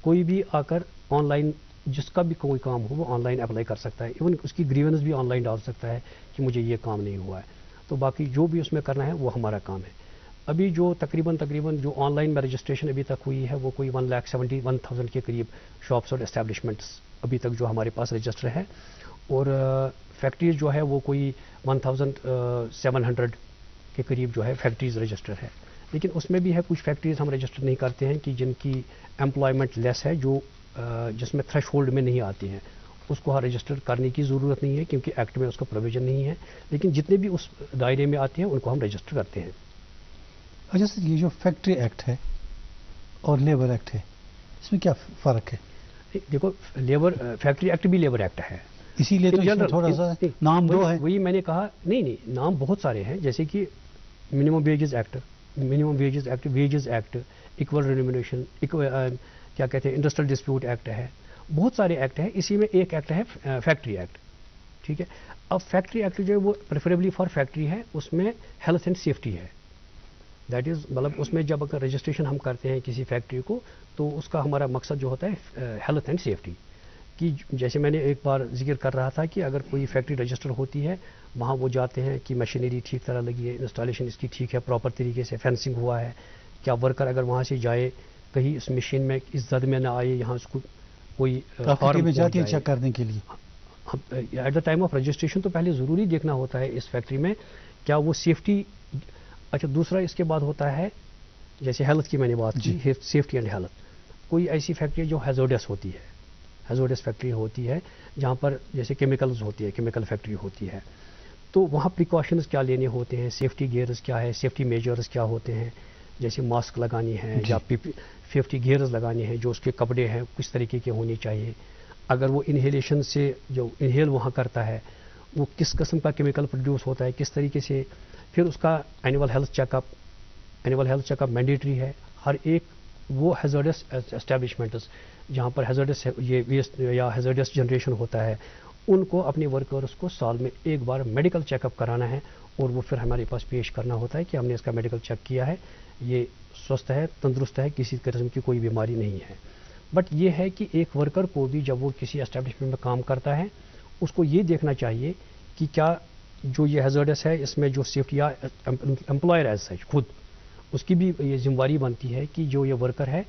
کوئی بھی آ کر آن لائن جس کا بھی کوئی کام ہو وہ آن لائن اپلائی کر سکتا ہے. ایون اس کی گریونس بھی آن لائن ڈال سکتا ہے کہ مجھے یہ کام نہیں ہوا ہے. تو باقی جو بھی اس میں کرنا ہے وہ ہمارا کام ہے. ابھی جو تقریباً جو آن لائن میں رجسٹریشن ابھی تک ہوئی ہے وہ کوئی 1,71,000 کے قریب شاپس اور اسٹیبلشمنٹس ابھی تک جو ہمارے پاس رجسٹر ہے, اور فیکٹریز جو ہے وہ کوئی 1,700 کے قریب جو ہے فیکٹریز رجسٹر ہے. لیکن اس میں بھی ہے کچھ فیکٹریز ہم رجسٹر نہیں کرتے ہیں کہ جن کی امپلائمنٹ لیس ہے, جو جس میں تھریش ہولڈ میں نہیں آتی ہیں, اس کو رجسٹر کرنے کی ضرورت نہیں ہے کیونکہ ایکٹ میں اس کا پروویژن نہیں ہے. لیکن جتنے بھی اس دائرے میں آتے ہیں ان کو ہم رجسٹر کرتے ہیں. اچھا سر, یہ جو فیکٹری ایکٹ ہے اور لیبر ایکٹ ہے اس میں کیا فرق ہے؟ دیکھو فیکٹری ایکٹ بھی لیبر ایکٹ ہے, اسی لیے تو تھوڑا سا نام دو ہے. وہی میں نے کہا, نہیں نام بہت سارے ہیں, جیسے کہ minimum wages act, wages act, equal remuneration, کیا کہتے ہیں انڈسٹریل ڈسپیوٹ ایکٹ ہے, بہت سارے ایکٹ ہیں. اسی میں ایک ایکٹ ہے فیکٹری ایکٹ. ٹھیک ہے, اب فیکٹری ایکٹ جو ہے وہ پریفریبلی فار فیکٹری ہے, اس میں ہیلتھ اینڈ سیفٹی ہے. دیٹ از مطلب اس میں جب اگر رجسٹریشن ہم کرتے ہیں کسی فیکٹری کو تو اس کا ہمارا مقصد جو ہوتا ہے ہیلتھ اینڈ سیفٹی کی. جیسے میں نے ایک بار ذکر کر رہا تھا کہ اگر کوئی فیکٹری رجسٹر ہوتی ہے, وہاں وہ جاتے ہیں کہ مشینری ٹھیک طرح لگی ہے, انسٹالیشن اس کی ٹھیک ہے, پراپر طریقے سے فینسنگ ہوا ہے, کیا ورکر اگر وہاں سے جائے کہیں اس مشین میں اس زد میں نہ آئے, یہاں اس کو کوئی ہارم میں جاتی ہے چیک کرنے کے لیے. At the time of registration تو پہلے ضروری دیکھنا ہوتا ہے اس فیکٹری میں کیا وہ سیفٹی. اچھا, دوسرا اس کے بعد ہوتا ہے جیسے ہیلتھ کی میں نے بات کی, سیفٹی اینڈ ہیلتھ. کوئی ایسی فیکٹری جو ہیزارڈس ہوتی ہے, ہیزارڈس فیکٹری ہوتی ہے جہاں پر جیسے کیمیکلز ہوتی ہے, کیمیکل فیکٹری ہوتی ہے, تو وہاں پریکاشنز کیا لینے ہوتے ہیں, سیفٹی گیئرز کیا ہے, سیفٹی میجرز کیا ہوتے ہیں, جیسے ماسک لگانی ہے یا سیفٹی گیئرز لگانی ہے, جو اس کے کپڑے ہیں کس طریقے کے ہونے چاہیے, اگر وہ انہیلیشن سے جو انہیل وہاں کرتا ہے وہ کس قسم کا کیمیکل پروڈیوس ہوتا ہے, کس طریقے سے. پھر اس کا annual health check up mandatory ہے. ہر ایک وہ ہیزارڈس اسٹیبلشمنٹس جہاں پر ہیزارڈس یہ ویسٹ یا ہیزارڈس جنریشن ہوتا ہے, ان کو اپنے ورکرس کو سال میں ایک بار میڈیکل چیک اپ کرانا ہے, اور وہ پھر ہمارے پاس پیش کرنا ہوتا ہے کہ ہم نے اس کا میڈیکل چیک کیا ہے, یہ سوستھ ہے, تندرست ہے, کسی قسم کی کوئی بیماری نہیں ہے. بٹ یہ ہے کہ ایک ورکر کو بھی جب وہ کسی اسٹیبلشمنٹ میں کام کرتا ہے اس کو یہ دیکھنا چاہیے کہ کیا جو یہ ہیزارڈس ہے اس میں جو سیفٹی یا امپلائر ایز سچ خود اس کی بھی یہ ذمہ داری بنتی ہے کہ جو یہ ورکر ہے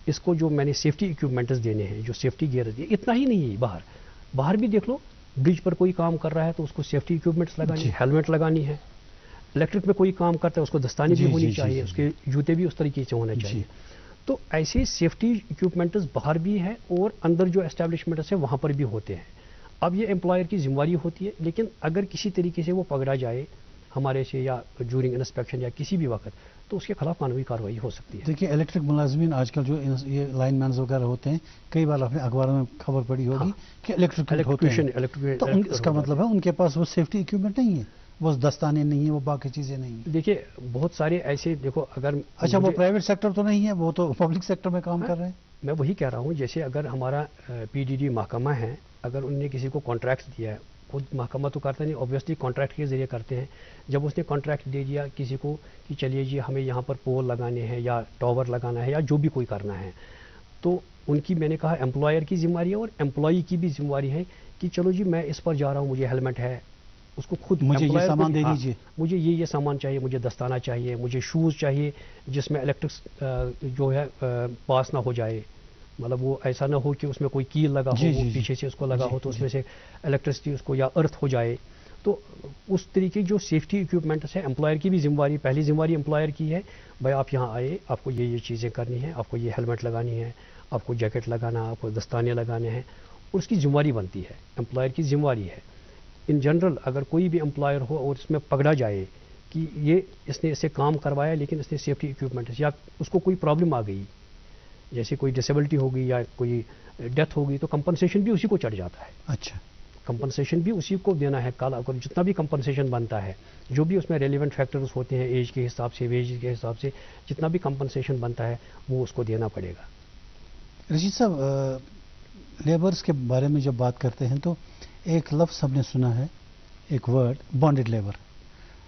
اس کو جو میں نے سیفٹی اکوپمنٹس دینے ہیں, جو سیفٹی گیئرز دیے. اتنا ہی نہیں ہے, باہر بھی دیکھ لو, برج پر کوئی کام کر رہا ہے تو اس کو سیفٹی اکوپمنٹس لگانی, ہیلمٹ لگانی ہے. الیکٹرک میں کوئی کام کرتا ہے اس کو دستانے بھی ہونی چاہیے, اس کے جوتے بھی اس طریقے سے ہونے چاہیے. تو ایسے سیفٹی اکوپمنٹس باہر بھی ہیں اور اندر جو اسٹیبلشمنٹس ہیں وہاں پر بھی ہوتے ہیں. اب یہ امپلائر کی ذمہ داری ہوتی ہے, لیکن اگر کسی طریقے سے وہ پکڑا جائے ہمارے سے یا ڈیورنگ انسپیکشن یا کسی بھی وقت, تو اس کے خلاف قانونی کارروائی ہو سکتی ہے. دیکھیے الیکٹرک ملازمین آج کل جو یہ لائن مینز وغیرہ ہوتے ہیں, کئی بار آپ نے اخباروں میں خبر پڑی ہوگی کہ الیکٹریشین, تو اس کا مطلب ہے ان کے پاس وہ سیفٹی اکوپمنٹ نہیں ہے, وہ دستانے نہیں ہیں, وہ باقی چیزیں نہیں ہیں. دیکھیے بہت سارے ایسے, دیکھو اگر اچھا وہ پرائیویٹ سیکٹر تو نہیں ہے, وہ تو پبلک سیکٹر میں کام کر رہے ہیں. میں وہی کہہ رہا ہوں, جیسے اگر ہمارا پی ڈی ڈی محکمہ ہے, اگر انہوں نے کسی کو کانٹریکٹ دیا ہے, خود محکمہ تو کرتا نہیں, اوبویسلی کانٹریکٹ کے ذریعے کرتے ہیں. جب اس نے کانٹریکٹ دے دیا کسی کو کہ چلیے جی ہمیں یہاں پر پول لگانے ہیں یا ٹاور لگانا ہے یا جو بھی کوئی کرنا ہے, تو ان کی میں نے کہا امپلائر کی ذمہ داری ہے اور امپلائی کی بھی ذمہ داری ہے کہ چلو جی میں اس پر جا رہا ہوں, مجھے ہیلمٹ ہے, اس کو خود مجھے یہ سامان دے دیجیے, مجھے یہ سامان چاہیے, مجھے دستانہ چاہیے, مجھے شوز چاہیے جس میں الیکٹرک جو ہے پاس نہ ہو جائے, مطلب وہ ایسا نہ ہو کہ اس میں کوئی کیل لگا ہو, وہ پیچھے سے اس کو لگا ہو تو اس میں سے الیکٹرسٹی اس کو یا ارتھ ہو جائے. تو اس طریقے جو سیفٹی اکوپمنٹس ہیں امپلائر کی بھی ذمہ داری, پہلی ذمہ داری امپلائر کی ہے, بھائی آپ یہاں آئے, آپ کو یہ چیزیں کرنی ہیں, آپ کو یہ ہیلمٹ لگانی ہے, آپ کو جیکٹ لگانا, آپ کو دستانے لگانے ہیں, اور اس کی ذمہ داری بنتی ہے, امپلائر کی ذمہ داری ہے. ان جنرل اگر کوئی بھی امپلائر ہو اور اس میں پکڑا جائے کہ یہ اس نے اسے کام کروایا لیکن اس نے سیفٹی اکوپمنٹس یا اس کو کوئی پرابلم آ گئی, جیسے کوئی ڈسیبلٹی ہوگی یا کوئی ڈیتھ ہوگی, تو کمپنسیشن بھی اسی کو چڑھ جاتا ہے. اچھا, کمپنسیشن بھی اسی کو دینا ہے. کل اگر جتنا بھی کمپنسیشن بنتا ہے, جو بھی اس میں ریلیونٹ فیکٹرز ہوتے ہیں, ایج کے حساب سے, ویج کے حساب سے, جتنا بھی کمپنسیشن بنتا ہے وہ اس کو دینا پڑے گا. رشید صاحب, لیبرز کے بارے میں جب بات کرتے ہیں تو ایک لفظ ہم نے سنا ہے, ایک word bonded labour.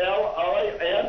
LINE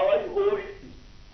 LIO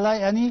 LINE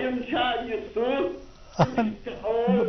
LION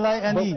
LINE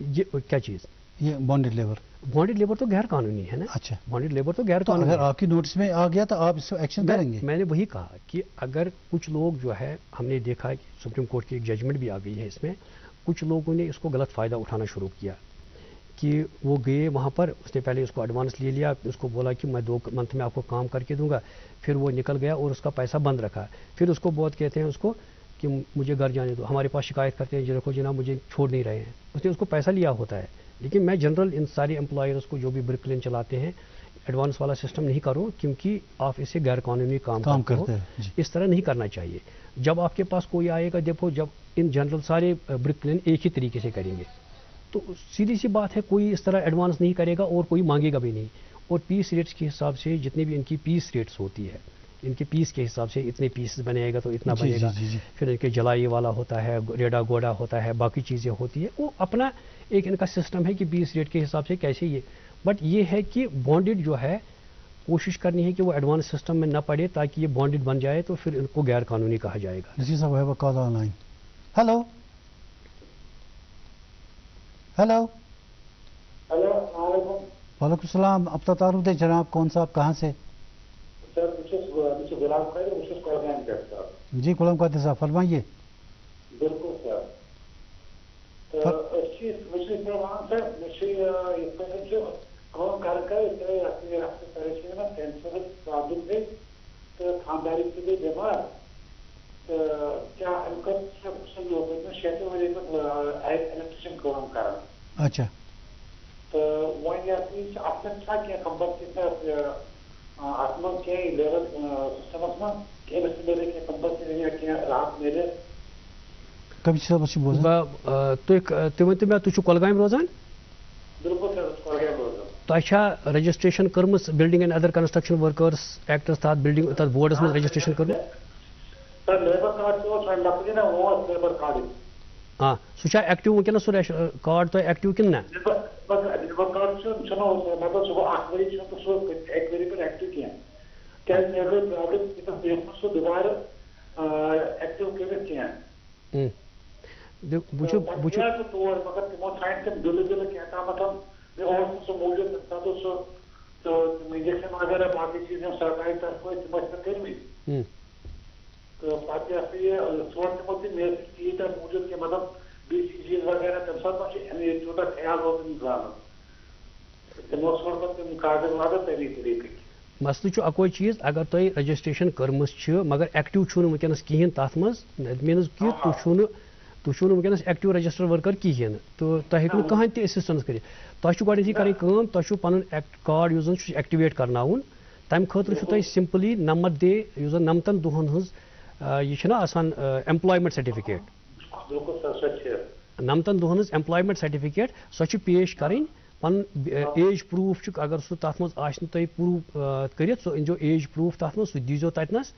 یہ کیا چیز؟ یہ بانڈڈ لیبر. بانڈڈ لیبر تو غیر قانونی ہے نا. اچھا, بانڈڈ لیبر تو غیر قانونی. اگر آپ کی نوٹس میں آ گیا تو آپ اس کو ایکشن کریں گے؟ میں نے وہی کہا کہ اگر کچھ لوگ جو ہے, ہم نے دیکھا کہ سپریم کورٹ کی ایک ججمنٹ بھی آ گئی ہے اس میں, کچھ لوگوں نے اس کو غلط فائدہ اٹھانا شروع کیا کہ وہ گئے وہاں پر, اس نے پہلے اس کو ایڈوانس لے لیا, اس کو بولا کہ میں 2 منتھ میں آپ کو کام کر کے دوں گا, پھر وہ نکل گیا اور اس کا پیسہ بند رکھا, پھر اس کو بہت کہتے ہیں اس کو کہ مجھے گھر جانے دو, ہمارے پاس شکایت کرتے ہیں دیکھو جناب مجھے چھوڑ نہیں رہے ہیں, اس نے اس کو پیسہ لیا ہوتا ہے. لیکن میں جنرل ان سارے امپلائرز کو جو بھی برک لین چلاتے ہیں ایڈوانس والا سسٹم نہیں کرو, کیونکہ آپ اس سے غیر قانونی کام کرتے ہو. اس طرح نہیں کرنا چاہیے. جب آپ کے پاس کوئی آئے گا, دیکھو جب ان جنرل سارے برک لین ایک ہی طریقے سے کریں گے تو سیدھی سی بات ہے کوئی اس طرح ایڈوانس نہیں کرے گا اور کوئی مانگے گا بھی نہیں. اور پیس ریٹس کے حساب سے جتنے بھی ان کی پیس ریٹس ہوتی ہے, ان کے پیس کے حساب سے اتنے پیسز بنے گا تو اتنا بنے گا. پھر ان کے جلائی والا ہوتا ہے, ریڈا گوڑا ہوتا ہے, باقی چیزیں ہوتی ہے. وہ اپنا ایک ان کا سسٹم ہے کہ پیس ریٹ کے حساب سے کیسے یہ. بٹ یہ ہے کہ بانڈڈ جو ہے کوشش کرنی ہے کہ وہ ایڈوانس سسٹم میں نہ پڑے تاکہ یہ بانڈڈ بن جائے تو پھر ان کو غیر قانونی کہا جائے گا. نذیر صاحب have a call on line. Hello hello. Hello, السلام علیکم. وعلیکم السلام. اب تو تعارف دے جناب, کون صاحب کہاں سے؟ سر مجھے غلام قادر, مجھے کولگام کرتا. جی غلام قادر صاحب فرمائیے. بالکل سر. تو اچھی مجھے پیغام سر مجھے اس طرح سے کام کر اس طرح اپنے پریشانی میں کینسر پرابلم ہے تو خانداری کے لیے بیمار, تو کیا ان کا سب لوگ شہر والے الیکٹریشن کام کرا. اچھا. تو وہ اپنے تھا کیا کمپنی اتم کی لیبر سسٹمس میں کیا میرے کی کمپنی کیا راحت میرے کبھی صاحب بوزان تُہۍ ؤنتو مےٚ تُہۍ چھِو کۄلگامہِ روزان؟ بالکل سر کۄلگامہِ روزان. تۄہہِ چھا رجسٹریشن کٔرمٕژ building and other construction workers acts تحت بلڈنگ تتھ بورڈس منٛز رجسٹریشن کٔرمٕژ؟ سر لیبر کارڈ چھُ نقلی نا وہ لیبر کارڈ. ہاں سُہ چھا ایکٹیو ونکیٚنس سُہ کارڈ تۄہہِ ایکٹیو کِنہٕ نہ؟ لیبر کارڈ چھُنہٕ مطلب سُہ گوٚو 8 ؤری چھُنہٕ سُہ 1 ؤری پٮ۪ٹھ ایکٹیو کینٛہہ. کیٛازِ مےٚ گٔے پرابلم بہٕ ہیٚکہٕ سُہ دُبارٕ ایکٹیو کٔرِتھ کینٛہہ. طور مگر تمو تھاین تم دل کیا مطلب مےٚ سُہ موٗجوٗد تتھ اوس سُہ انجیکشن وغیرہ باقی چیز یِم سرکاری طرفہٕ تم ٲسۍ مےٚ کٔرمٕتۍ. تو پتہٕ یہ ژھونٛڈ تمو تہِ مےٚ ٲسۍ تیٖتیاہ موٗجوٗد کہ مطلب BCG وغیرہ تمہِ ساتہٕ ما چھِ تیوٗتاہ خیال روزان زانُن, تمو ژھونٛڈ پتہٕ تِم کاغذ واغذ تمی طریقٕکۍ. مسلہٕ چھُ اکوے چیٖز, اگر تۄہہِ رجسٹریشن کٔرمٕژ چھِ مگر ایکٹیو چھُنہٕ ونکیٚنس کِہیٖنۍ تتھ منٛز, دیٹ میٖنٕز کہِ تُہۍ چھُو نہٕ ونکیٚنس ایکٹیو رجسٹر ورکر کِہیٖنۍ نہٕ تہٕ تۄہہِ ہیٚکہِ نہٕ کٕہٕنۍ تہِ اسسٹنس کٔرِتھ. تۄہہِ چھُ گۄڈنیتھٕے کَرٕنۍ کٲم, تۄہہِ چھُو پنُن کارڈ یُس زن چھُ ایکٹیویٹ کرناوُن. تمہِ خٲطرٕ چھُو تۄہہِ سمپلی 90 ڈے یُس زن 90 دۄہن ہٕنٛز یہ چھُنہ آسان ایمپلایمنٹ سرٹیفکیٹ, 90 دۄہن ہٕنٛز ایمپلایمنٹ سرٹیفکیٹ سۄ چھِ پیش کرٕنۍ. پنُن ایج پروٗف چھُ اگر سُہ تتھ منٛز آسہِ نہٕ تۄہہِ پروٗف کٔرِتھ سُہ أنزیو ایج پروٗف تتھ منٛز, سُہ دیٖزیو تتنس.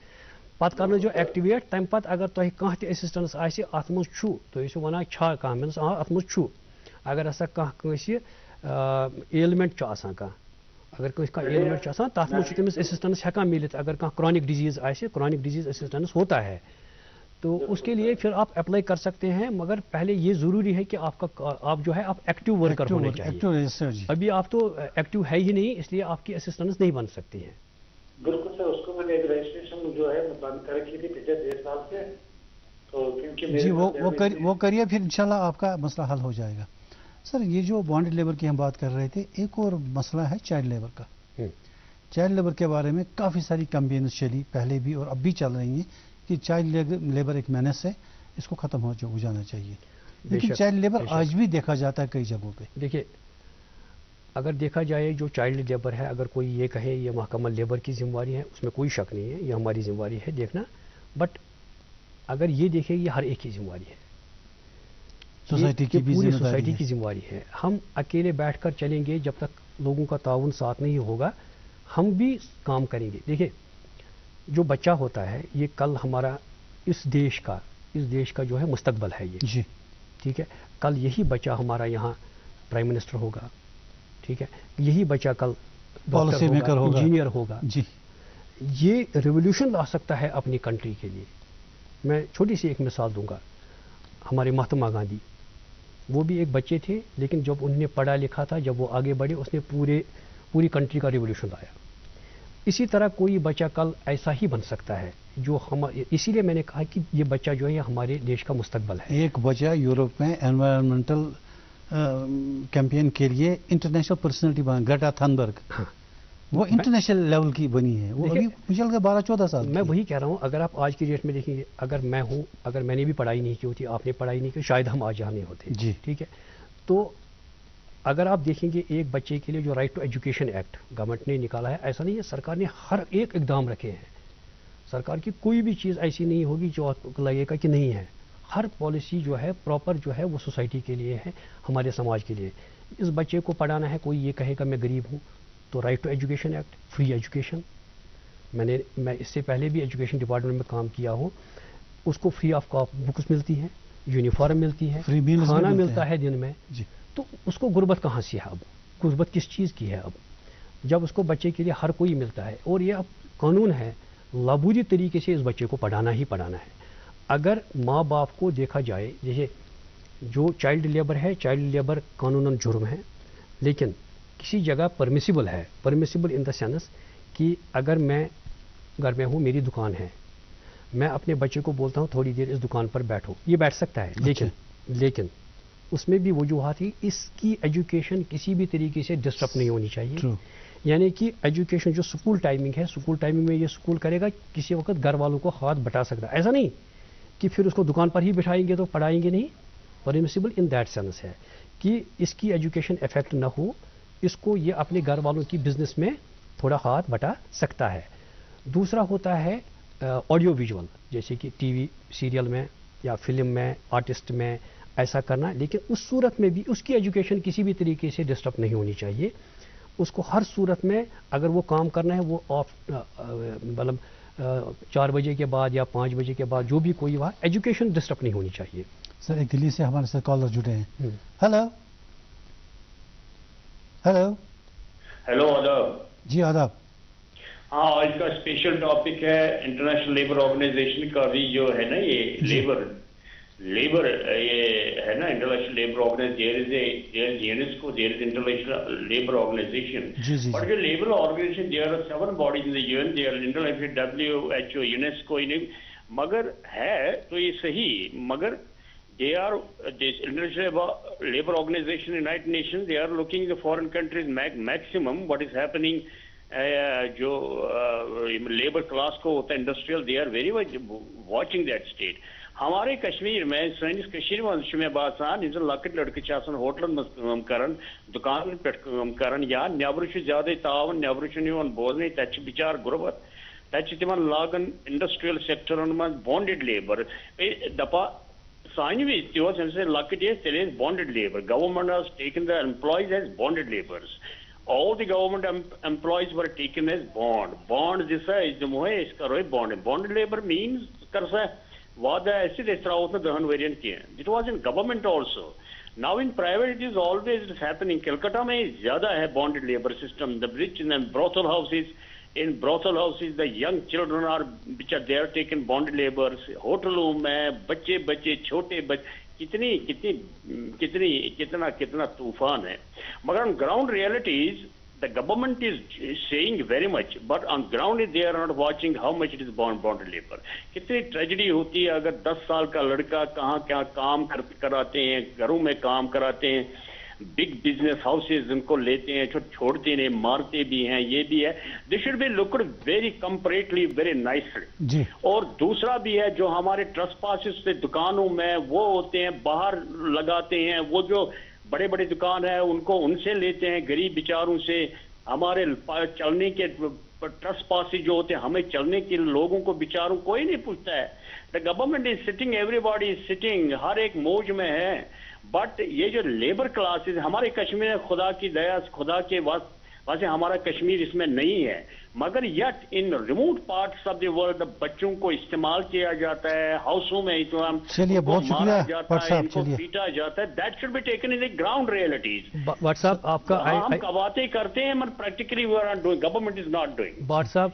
پتہٕ کرنٲیزیو ایکٹیویٹ. تمہِ پتہٕ اگر تۄہہِ کانٛہہ تہِ اسسٹنس آسہِ اتھ منٛز چھُ, تُہۍ ٲسِو ونان چھا کانٛہہ, مینس اتھ منٛز چھُ. اگر ہسا کٲنٛسہِ ایلمنٹ چھُ آسان کانٛہہ, اگر کٲنٛسہِ کانٛہہ ایلمنٹ چھُ آسان تتھ منٛز چھُ تٔمِس اسسٹنس ہٮ۪کان مِلِتھ. اگر کانٛہہ کرونک ڈیزیز آسہِ, کرونک ڈیزیز اسسٹنس ہوتا ہے تو اس کے لیے پھر آپ اپلائی کر سکتے ہیں. مگر پہلے یہ ضروری ہے کہ آپ جو ہے آپ ایکٹیو ورکر ہونے چاہیے. ابھی آپ تو ایکٹیو ہے ہی نہیں, اس لیے آپ کی اسسٹنس نہیں بن سکتی ہے. بالکل سر, اس کو میں نے ایک رجسٹریشن جو ہے بند کر رکھی تھی پچھلے 1.5 سال سے, تو کیونکہ جی وہ کریے, پھر انشاءاللہ آپ کا مسئلہ حل ہو جائے گا. سر یہ جو بانڈڈ لیبر کی ہم بات کر رہے تھے, ایک اور مسئلہ ہے چائلڈ لیبر کا. چائلڈ لیبر کے بارے میں کافی ساری کمپینز چلی پہلے بھی اور اب بھی چل رہی ہیں کہ چائلڈ لیبر ایک مینس ہے, اس کو ختم ہو جانا چاہیے. لیکن چائلڈ لیبر آج بھی دیکھا جاتا ہے کئی جگہوں پہ. دیکھیے اگر دیکھا جائے جو چائلڈ لیبر ہے, اگر کوئی یہ کہے یہ محکمہ لیبر کی ذمہ داری ہے, اس میں کوئی شک نہیں ہے, یہ ہماری ذمہ داری ہے دیکھنا. بٹ اگر یہ دیکھے یہ ہر ایک کی ذمہ داری ہے, سوسائٹی کی بھی پوری سوسائٹی کی ذمہ داری ہے. ہم اکیلے بیٹھ کر چلیں گے جب تک لوگوں کا تعاون ساتھ نہیں ہوگا, ہم بھی کام کریں گے. دیکھیے جو بچہ ہوتا ہے یہ کل ہمارا اس دیش کا جو ہے مستقبل ہے یہ. جی ٹھیک ہے, کل یہی بچہ ہمارا یہاں پرائم منسٹر ہوگا, ٹھیک ہے, یہی بچہ کل پالیسی میکر ہوگا, انجینئر ہوگا. جی یہ ریولیوشن لا سکتا ہے اپنی کنٹری کے لیے. میں چھوٹی سی ایک مثال دوں گا. ہمارے مہاتما گاندھی وہ بھی ایک بچے تھے، لیکن جب انہوں نے پڑھا لکھا تھا، جب وہ آگے بڑھے، اس نے پوری کنٹری کا ریولیوشن لایا. اسی طرح کوئی بچہ کل ایسا ہی بن سکتا ہے جو اسی لیے میں نے کہا کہ یہ بچہ جو ہے ہمارے دیش کا مستقبل ہے. ایک بچہ یورپ میں انوائرمنٹل کیمپین کے لیے انٹرنیشنل پرسنالٹی بنا، گریٹا تھنبرگ. وہ انٹرنیشنل لیول کی بنی ہے، وہ ابھی مجھے لگا 12-14 سال. میں وہی کہہ رہا ہوں، اگر آپ آج کی ڈیٹ میں دیکھیں گے، اگر میں ہوں، اگر میں نے بھی پڑھائی نہیں کی ہوتی، آپ نے پڑھائی نہیں کی، شاید ہم آج یہاں نہیں ہوتے. جی ٹھیک ہے. تو اگر آپ دیکھیں گے ایک بچے کے لیے جو right to education act government نے نکالا ہے، ایسا نہیں ہے، سرکار نے ہر ایک اقدام رکھے ہیں. سرکار کی کوئی بھی چیز ایسی نہیں ہوگی جو آپ کو لگے گا کہ نہیں ہے. ہر پالیسی جو ہے پراپر جو ہے وہ سوسائٹی کے لیے ہے، ہمارے سماج کے لیے. اس بچے کو پڑھانا ہے، کوئی یہ کہے گا میں غریب ہوں، تو right to education act, free education. میں اس سے پہلے بھی ایجوکیشن ڈپارٹمنٹ میں کام کیا ہوں. اس کو فری آف کاسٹ بکس ملتی ہیں، یونیفارم ملتی ہے، کھانا ملتا ہے دن میں. تو اس کو غربت کہاں سے ہے؟ اب غربت کس چیز کی ہے؟ اب جب اس کو بچے کے لیے ہر کوئی ملتا ہے، اور یہ اب قانون ہے، لابوری طریقے سے اس بچے کو پڑھانا ہی پڑھانا ہے. اگر ماں باپ کو دیکھا جائے، جیسے جو چائلڈ لیبر ہے، چائلڈ لیبر قانوناً جرم ہے، لیکن کسی جگہ پرمیسیبل ہے. پرمیسیبل ان دا سینس کہ اگر میں گھر میں ہوں، میری دکان ہے، میں اپنے بچے کو بولتا ہوں تھوڑی دیر اس دکان پر بیٹھو، یہ بیٹھ سکتا ہے. لیکن اس میں بھی وجوہات ہی، اس کی ایجوکیشن کسی بھی طریقے سے ڈسٹرب نہیں ہونی چاہیے. یعنی کہ ایجوکیشن جو سکول ٹائمنگ ہے، سکول ٹائمنگ میں یہ سکول کرے گا، کسی وقت گھر والوں کو ہاتھ بٹا سکتا ہے. ایسا نہیں کہ پھر اس کو دکان پر ہی بٹھائیں گے تو پڑھائیں گے نہیں. پرمیسیبل ان دیٹ سینس ہے کہ اس کی ایجوکیشن افیکٹ نہ ہو، اس کو یہ اپنے گھر والوں کی بزنس میں تھوڑا ہاتھ بٹا سکتا ہے. دوسرا ہوتا ہے آڈیو ویژول، جیسے کہ ٹی وی سیریل میں یا فلم میں، آرٹسٹ میں ایسا کرنا. لیکن اس صورت میں بھی اس کی ایجوکیشن کسی بھی طریقے سے ڈسٹرب نہیں ہونی چاہیے. اس کو ہر صورت میں اگر وہ کام کرنا ہے، وہ مطلب 4 بجے کے بعد یا 5 بجے کے بعد جو بھی کوئی وہاں ایجوکیشن ڈسٹرب نہیں ہونی چاہیے. سر ایک دلی سے ہمارے ساتھ کالر جڑے ہیں. ہیلو آداب. جی آداب. ہاں، آج کا اسپیشل ٹاپک ہے انٹرنیشنل لیبر آرگنائزیشن کا بھی جو ہے نا، یہ لیبر یہ ہے نا، international labour organisation, there is UNESCO, there is international labour organisation. اور جو labour organisation, there are 7 bodies in the UN, there international WHO، UNESCO. مگر ہے تو یہ صحیح، مگر they are this international labor organization, United Nations, they are looking the foreign countries maximum what is happening. جو لیبر کلاس کو ہوتا ہے industrial, they are very much watching that state. ہمارے کشمیر میں، سٲنِس کشمیر منٛز چھُ مےٚ باسان یِم زن لۄکٕٹۍ لڑکہٕ چھِ آسان ہوٹلن منٛز کٲم کران، دُکانن پٮ۪ٹھ کٲم کران، یا نیبرٕ چھُ زیادے تعاوُن، نیبرٕ چھُنہٕ یِوان بوزنٕے، تتہِ چھِ بِچار غربت، تتہِ چھِ تِمن لاگان انڈسٹریل سیکٹرن منٛز بونڈِڈ لیبر. دپان سانہِ وِزِ تہِ اوس ییٚمہِ سۭتۍ لۄکٕٹۍ ٲسۍ تیٚلہِ ٲسۍ بونڈِڈ labour. Government has taken the employees as bonded laborers. All the government employees were taken as bond دِسا أسۍ دِموے، أسۍ کروے bond. Bonded labor means کر سا وعدٕ آسہِ أسۍ ترٛاوہوس نہٕ 10 ؤرین کینٛہہ. It was in government also. Now in private it is always happening. Calcutta میں زیادہ ہے bonded labor system. The rich and brothel houses. In brothel houses, the young children are which are there taken bonded laborers. ہوٹلوں میں بچے چھوٹے کتنا طوفان ہے. مگر on ground realities, the government is saying very much, but on ground they are not watching how much it is bonded labor. کتنی ٹریجڈی ہوتی ہے اگر 10 سال کا لڑکا کہاں کیا کام کراتے ہیں، گھروں میں کام کراتے ہیں، بگ بزنس ہاؤسز ان کو لیتے ہیں، چھوڑتے نہیں، مارتے بھی ہیں. یہ بھی ہے. This should be looked very comparatively, very nicely. اور دوسرا بھی ہے جو ہمارے ٹرسٹ پاسز سے دکانوں میں وہ ہوتے ہیں، باہر لگاتے ہیں، وہ جو بڑے بڑے دکان ہیں ان کو ان سے لیتے ہیں، غریب بیچاروں سے. ہمارے چلنے کے ٹرسٹ پاسز جو ہوتے ہیں، ہمیں چلنے کے لوگوں کو بیچاروں کوئی نہیں پوچھتا ہے. The government is sitting, everybody is sitting, ہر ایک موج میں ہے. بٹ یہ جو لیبر کلاسز ہمارے کشمیر میں، خدا کی دیا، خدا کے واسطے ہمارا کشمیر اس میں نہیں ہے، مگر yet in remote parts of the world بچوں کو استعمال کیا جاتا ہے، ہاؤسوں میں مارا جاتا ہے، ان کو پیٹا جاتا ہے. That should be taken in the ground realities. But صاحب آپ کا ہم باتیں کرتے ہیں مگر practically we are not doing, government is not doing. But صاحب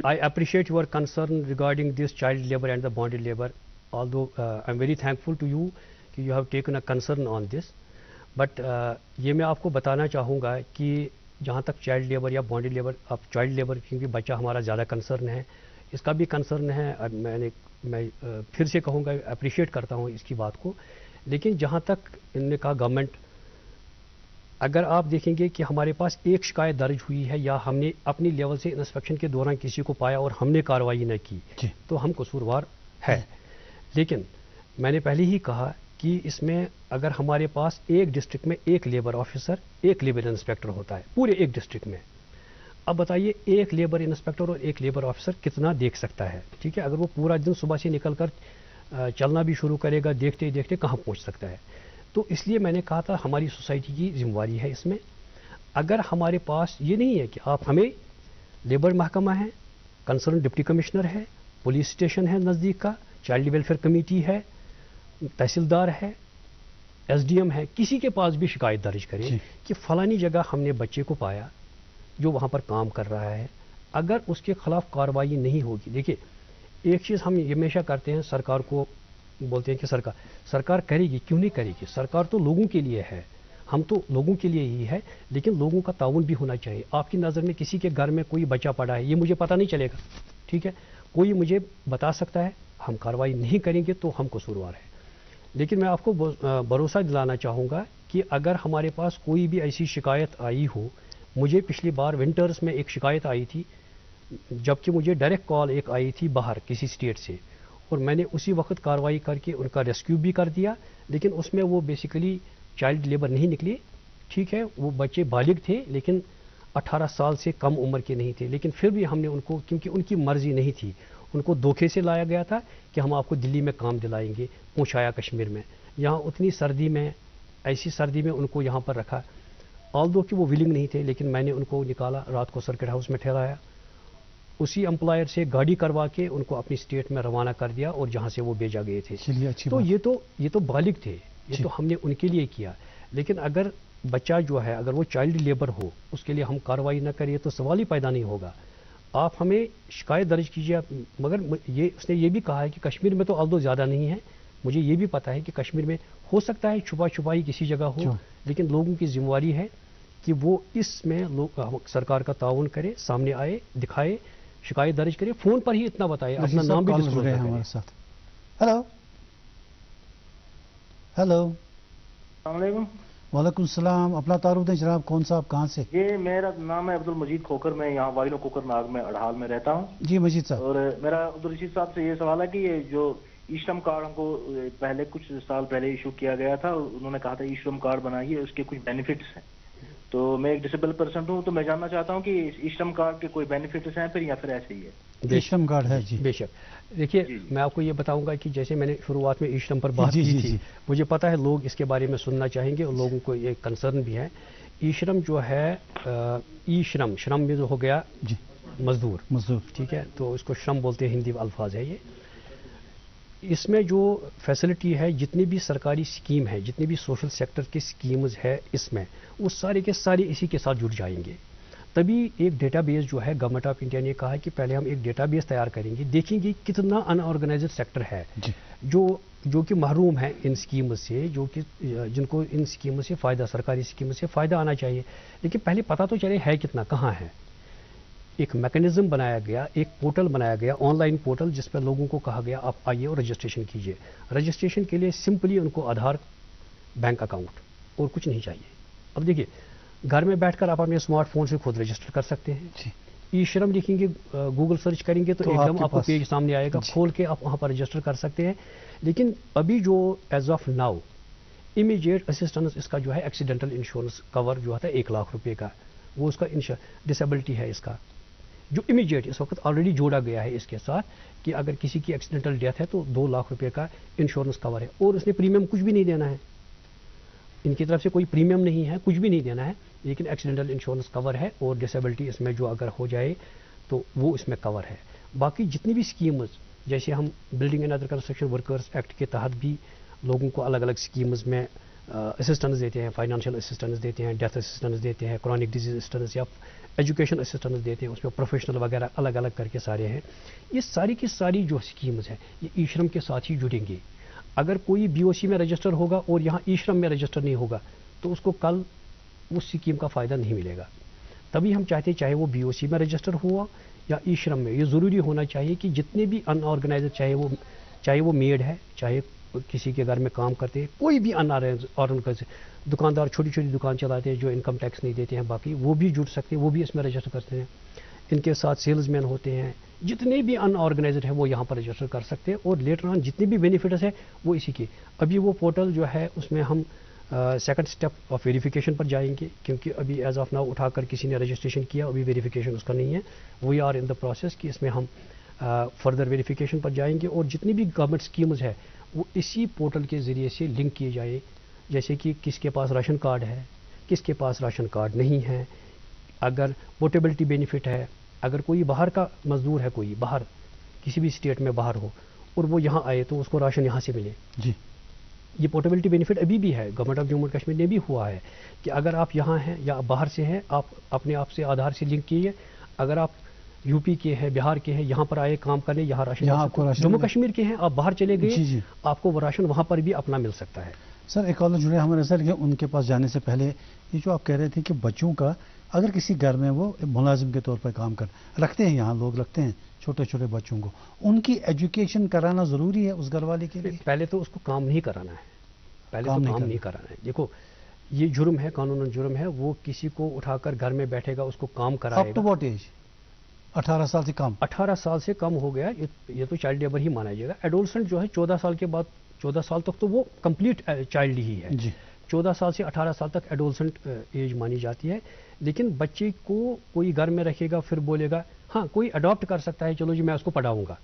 I appreciate your concern regarding this child labour and the bonded labour. Although I am very thankful to you کہ you have taken a concern on this, but یہ میں آپ کو بتانا چاہوں گا کہ جہاں تک چائلڈ لیبر یا بانڈی لیبر، اب چائلڈ لیبر کیونکہ بچہ ہمارا زیادہ کنسرن ہے، اس کا بھی کنسرن ہے، میں پھر سے کہوں گا اپریشیٹ کرتا ہوں اس کی بات کو، لیکن جہاں تک ان نے کہا گورنمنٹ، اگر آپ دیکھیں گے کہ ہمارے پاس ایک شکایت درج ہوئی ہے یا ہم نے اپنی لیول سے انسپیکشن کے دوران کسی کو پایا اور ہم نے کارروائی نہ کی تو ہم قصوروار ہے، لیکن میں نے پہلے ہی کہا کہ اس میں اگر ہمارے پاس ایک ڈسٹرکٹ میں ایک لیبر آفیسر ایک لیبر انسپیکٹر ہوتا ہے پورے ایک ڈسٹرکٹ میں، اب بتائیے ایک لیبر انسپیکٹر اور ایک لیبر آفیسر کتنا دیکھ سکتا ہے؟ ٹھیک ہے، اگر وہ پورا دن صبح سے نکل کر چلنا بھی شروع کرے گا، دیکھتے دیکھتے کہاں پہنچ سکتا ہے؟ تو اس لیے میں نے کہا تھا ہماری سوسائٹی کی ذمہ داری ہے اس میں، اگر ہمارے پاس یہ نہیں ہے کہ آپ ہمیں لیبر محکمہ ہے، کنسرن ڈپٹی کمشنر ہے، پولیس اسٹیشن ہے نزدیک کا، چائلڈ ویلفیئر کمیٹی ہے، تحصیلدار ہے، ایس ڈی ایم ہے، کسی کے پاس بھی شکایت درج کرے کہ فلانی جگہ ہم نے بچے کو پایا جو وہاں پر کام کر رہا ہے، اگر اس کے خلاف کارروائی نہیں ہوگی، دیکھیے ایک چیز ہم ہمیشہ کرتے ہیں، سرکار کو بولتے ہیں کہ سرکار کرے گی، کیوں نہیں کرے گی؟ سرکار تو لوگوں کے لیے ہے، ہم تو لوگوں کے لیے ہی ہے، لیکن لوگوں کا تعاون بھی ہونا چاہیے۔ آپ کی نظر میں کسی کے گھر میں کوئی بچہ پڑا ہے، یہ مجھے پتہ نہیں چلے گا، ٹھیک ہے، کوئی مجھے بتا سکتا ہے، ہم کارروائی نہیں کریں گے تو ہم قصوروار ہیں، لیکن میں آپ کو بھروسہ دلانا چاہوں گا کہ اگر ہمارے پاس کوئی بھی ایسی شکایت آئی ہو، مجھے پچھلی بار ونٹرز میں ایک شکایت آئی تھی، جبکہ مجھے ڈائریکٹ کال ایک آئی تھی باہر کسی اسٹیٹ سے، اور میں نے اسی وقت کارروائی کر کے ان کا ریسکیو بھی کر دیا، لیکن اس میں وہ بیسیکلی چائلڈ لیبر نہیں نکلی، ٹھیک ہے، وہ بچے بالغ تھے لیکن 18 سال سے کم عمر کے نہیں تھے، لیکن پھر بھی ہم نے ان کو، کیونکہ ان کی مرضی نہیں تھی، ان کو دھوکے سے لایا گیا تھا کہ ہم آپ کو دلی میں کام دلائیں گے، پہنچایا کشمیر میں، یہاں اتنی سردی میں، ایسی سردی میں ان کو یہاں پر رکھا، آلدو کہ وہ ولنگ نہیں تھے، لیکن میں نے ان کو نکالا، رات کو سرکٹ ہاؤس میں ٹھہرایا، اسی امپلائر سے گاڑی کروا کے ان کو اپنی اسٹیٹ میں روانہ کر دیا اور جہاں سے وہ بھیجا گئے تھے۔ تو یہ تو بالغ تھے، یہ تو ہم نے ان کے لیے کیا، لیکن اگر بچہ جو ہے اگر وہ چائلڈ لیبر ہو، اس کے لیے ہم کارروائی نہ کریں تو سوال ہی پیدا نہیں ہوگا۔ آپ ہمیں شکایت درج کیجیے، مگر اس نے یہ بھی کہا ہے کہ کشمیر میں تو آلدو زیادہ نہیں ہے، مجھے یہ بھی پتا ہے کہ کشمیر میں ہو سکتا ہے چھپا چھپائی کسی جگہ ہو، لیکن لوگوں کی ذمہ داری ہے کہ وہ اس میں سرکار کا تعاون کرے، سامنے آئے، دکھائے، شکایت درج کرے، فون پر ہی اتنا بتائے، اپنا نام بھی ڈسکلوز کرے ہمارے ساتھ۔ ہیلو ہیلو، السلام علیکم۔ وعلیکم السلام، اپنا تعارف دیں جناب، کون صاحب، کہاں سے؟ جی میرا نام ہے عبد المجید کھوکر، میں یہاں وائلو کوکر ناگ میں اڑحال میں رہتا ہوں۔ جی مجید صاحب، اور میرا عبدالرشید صاحب سے یہ سوال ہے کہ یہ جو ای شرم کارڈ ہم کو پہلے کچھ سال پہلے ایشو کیا گیا تھا، انہوں نے کہا تھا ای شرم کارڈ بنائیے، اس کے کچھ بینیفٹس ہیں، تو میں ایک ڈسیبل پرسن ہوں، تو میں جاننا چاہتا ہوں کہ ای شرم کارڈ کے کوئی بینیفٹس ہیں پھر یا پھر ایسے ہی ہے؟ ای شرم کارڈ ہے، جی بے شک۔ دیکھیے میں آپ کو یہ بتاؤں گا کہ جیسے میں نے شروعات میں ای شرم پر بات کی تھی، مجھے پتا ہے لوگ اس کے بارے میں سننا چاہیں گے اور لوگوں کو یہ کنسرن بھی ہے۔ ای شرم جو ہے، ای شرم میں جو ہو گیا مزدور، ٹھیک ہے، تو اس کو شرم بولتے ہیں، ہندی الفاظ ہے یہ۔ اس میں جو فیسلٹی ہے، جتنی بھی سرکاری اسکیم ہے، جتنی بھی سوشل سیکٹر کی اسکیمز ہے اس میں، وہ سارے کے سارے اسی کے ساتھ جڑ جائیں گے۔ تبھی ایک ڈیٹا بیس جو ہے گورنمنٹ آف انڈیا نے کہا کہ پہلے ہم ایک ڈیٹا بیس تیار کریں گے، دیکھیں گے کتنا ان آرگنائزڈ سیکٹر ہے جو کہ محروم ہے ان اسکیمز سے، جن کو ان اسکیمز سے فائدہ، سرکاری اسکیمز سے فائدہ آنا چاہیے، لیکن پہلے پتہ تو چلے ہے کتنا، کہاں ہے۔ ایک میکنزم بنایا گیا، ایک پورٹل بنایا گیا، آن لائن پورٹل، جس پہ لوگوں کو کہا گیا آپ آئیے اور رجسٹریشن کیجیے۔ رجسٹریشن کے لیے سمپلی ان کو آدھار، بینک اکاؤنٹ اور کچھ نہیں چاہیے۔ اب دیکھیے گھر میں بیٹھ کر آپ اپنے اسمارٹ فون سے خود رجسٹر کر سکتے ہیں، ای شرم لکھیں گے، گوگل سرچ کریں گے تو ایک دم آپ کو پیج سامنے آئے گا، کھول کے آپ وہاں پر رجسٹر کر سکتے ہیں۔ لیکن ابھی جو as of now immediate assistance اس کا جو ہے ایکسیڈنٹل انشورنس کور جو ہوتا ہے 1 لاکھ روپے کا، وہ اس کا ڈسیبلٹی ہے اس کا، جو امیجیٹ اس وقت آلریڈی جوڑا گیا ہے اس کے ساتھ کہ اگر کسی کی ایکسیڈنٹل ڈیتھ ہے تو 2 لاکھ روپے کا انشورنس کور ہے، اور اس نے پریمیم کچھ بھی نہیں دینا ہے، ان کی طرف سے کوئی پریمیم نہیں ہے، کچھ بھی نہیں دینا ہے، لیکن ایکسیڈنٹل انشورنس کور ہے، اور ڈسیبلٹی اس میں جو اگر ہو جائے تو وہ اس میں کور ہے۔ باقی جتنی بھی اسکیمز، جیسے ہم building and other construction workers act کے تحت بھی لوگوں کو الگ الگ اسکیمز میں اسسٹنس دیتے ہیں، فائنانشیل اسسٹنس دیتے ہیں، ڈیتھ اسسٹنس دیتے ہیں، کرونک ڈیزیز اسسٹنس یا ایجوکیشن اسسٹنس دیتے ہیں، اس میں پروفیشنل وغیرہ الگ الگ کر کے سارے ہیں۔ یہ ساری کی ساری جو اسکیمز ہیں یہ ای شرم کے ساتھ ہی جڑیں گے۔ اگر کوئی BOC میں رجسٹر ہوگا اور یہاں ای شرم میں رجسٹر نہیں ہوگا تو اس کو کل اس اسکیم کا فائدہ نہیں ملے گا. تبھی ہم چاہتے چاہے وہ BOC میں رجسٹر ہوا یا ای شرم میں, یہ ضروری ہونا چاہیے کہ جتنے بھی ان آرگنائزر, چاہے وہ میڈ ہے, چاہے کسی کے گھر میں کام کرتے ہیں, کوئی بھی ان آرگنائزر, دکاندار چھوٹی چھوٹی دکان چلاتے ہیں جو انکم ٹیکس نہیں دیتے ہیں, باقی وہ بھی جڑ سکتے ہیں, وہ بھی اس میں رجسٹر کرتے ہیں. ان کے ساتھ سیلز مین ہوتے ہیں, جتنے بھی ان آرگنائزر ہیں وہ یہاں پر رجسٹر کر سکتے ہیں, اور لیٹر آن جتنے بھی بینیفٹس ہیں وہ اسی کے. ابھی وہ پورٹل جو ہے اس میں ہم سیکنڈ اسٹیپ آف ویریفیکیشن پر جائیں گے, کیونکہ ابھی ایز آف ناؤ اٹھا کر کسی نے رجسٹریشن کیا, ابھی ویریفیکیشن اس کا نہیں ہے. وی آر ان دا پروسیس کہ اس میں ہم فردر ویریفیکیشن پر جائیں گے, اور جتنی بھی گورنمنٹ اسکیمز ہے وہ اسی پورٹل کے ذریعے سے لنک کیے جائے, جیسے کہ کس کے پاس راشن کارڈ ہے, کس کے پاس راشن کارڈ نہیں ہے, اگر پورٹیبلٹی بینیفٹ ہے, اگر کوئی باہر کا مزدور ہے, کوئی باہر کسی بھی اسٹیٹ میں باہر ہو اور وہ یہاں آئے تو اس کو راشن یہاں سے ملے. جی, یہ پورٹیبلٹی بینیفٹ ابھی بھی ہے, government of Jammu and Kashmir نے بھی ہوا ہے کہ اگر آپ یہاں ہیں یا باہر سے ہیں, آپ اپنے آپ سے آدھار سے لنک کیے, اگر آپ UP کے ہیں, بہار کے ہیں, یہاں پر آئے کام کرنے, یہاں راشن, جموں کشمیر کے ہیں, آپ باہر چلے گئے, آپ کو وہ راشن وہاں پر بھی اپنا مل سکتا ہے. سر ایک کالر جڑے ہمارے سر کہ ان کے پاس جانے سے پہلے یہ جو آپ کہہ رہے تھے کہ بچوں کا اگر کسی گھر میں وہ ملازم کے طور پر کام رکھتے ہیں, یہاں لوگ رکھتے ہیں چھوٹے چھوٹے بچوں کو, ان کی ایجوکیشن کرانا ضروری ہے اس گھر والے کے لیے؟ پہلے تو اس کو کام نہیں کرانا ہے, پہلے تو کام نہیں کرانا ہے. دیکھو یہ جرم ہے, قانون جرم ہے, وہ کسی کو اٹھا کر گھر میں بیٹھے گا, اس کو کام کرائے گا. Up to what age? 18 سال سے کم. 18 سال سے کم ہو گیا, یہ تو چائلڈ لیبر ہی مانا جائے گا. ایڈولسنٹ جو ہے 14 سال کے بعد, 14 سال تک تو وہ کمپلیٹ چائلڈ ہی ہے. 14 سال سے 18 سال تک ایڈولسنٹ ایج مانی جاتی ہے. لیکن بچے کو کوئی گھر میں رکھے گا پھر بولے گا, ہاں کوئی اڈاپٹ کر سکتا ہے, چلو جی میں اس کو پڑھاؤں گا,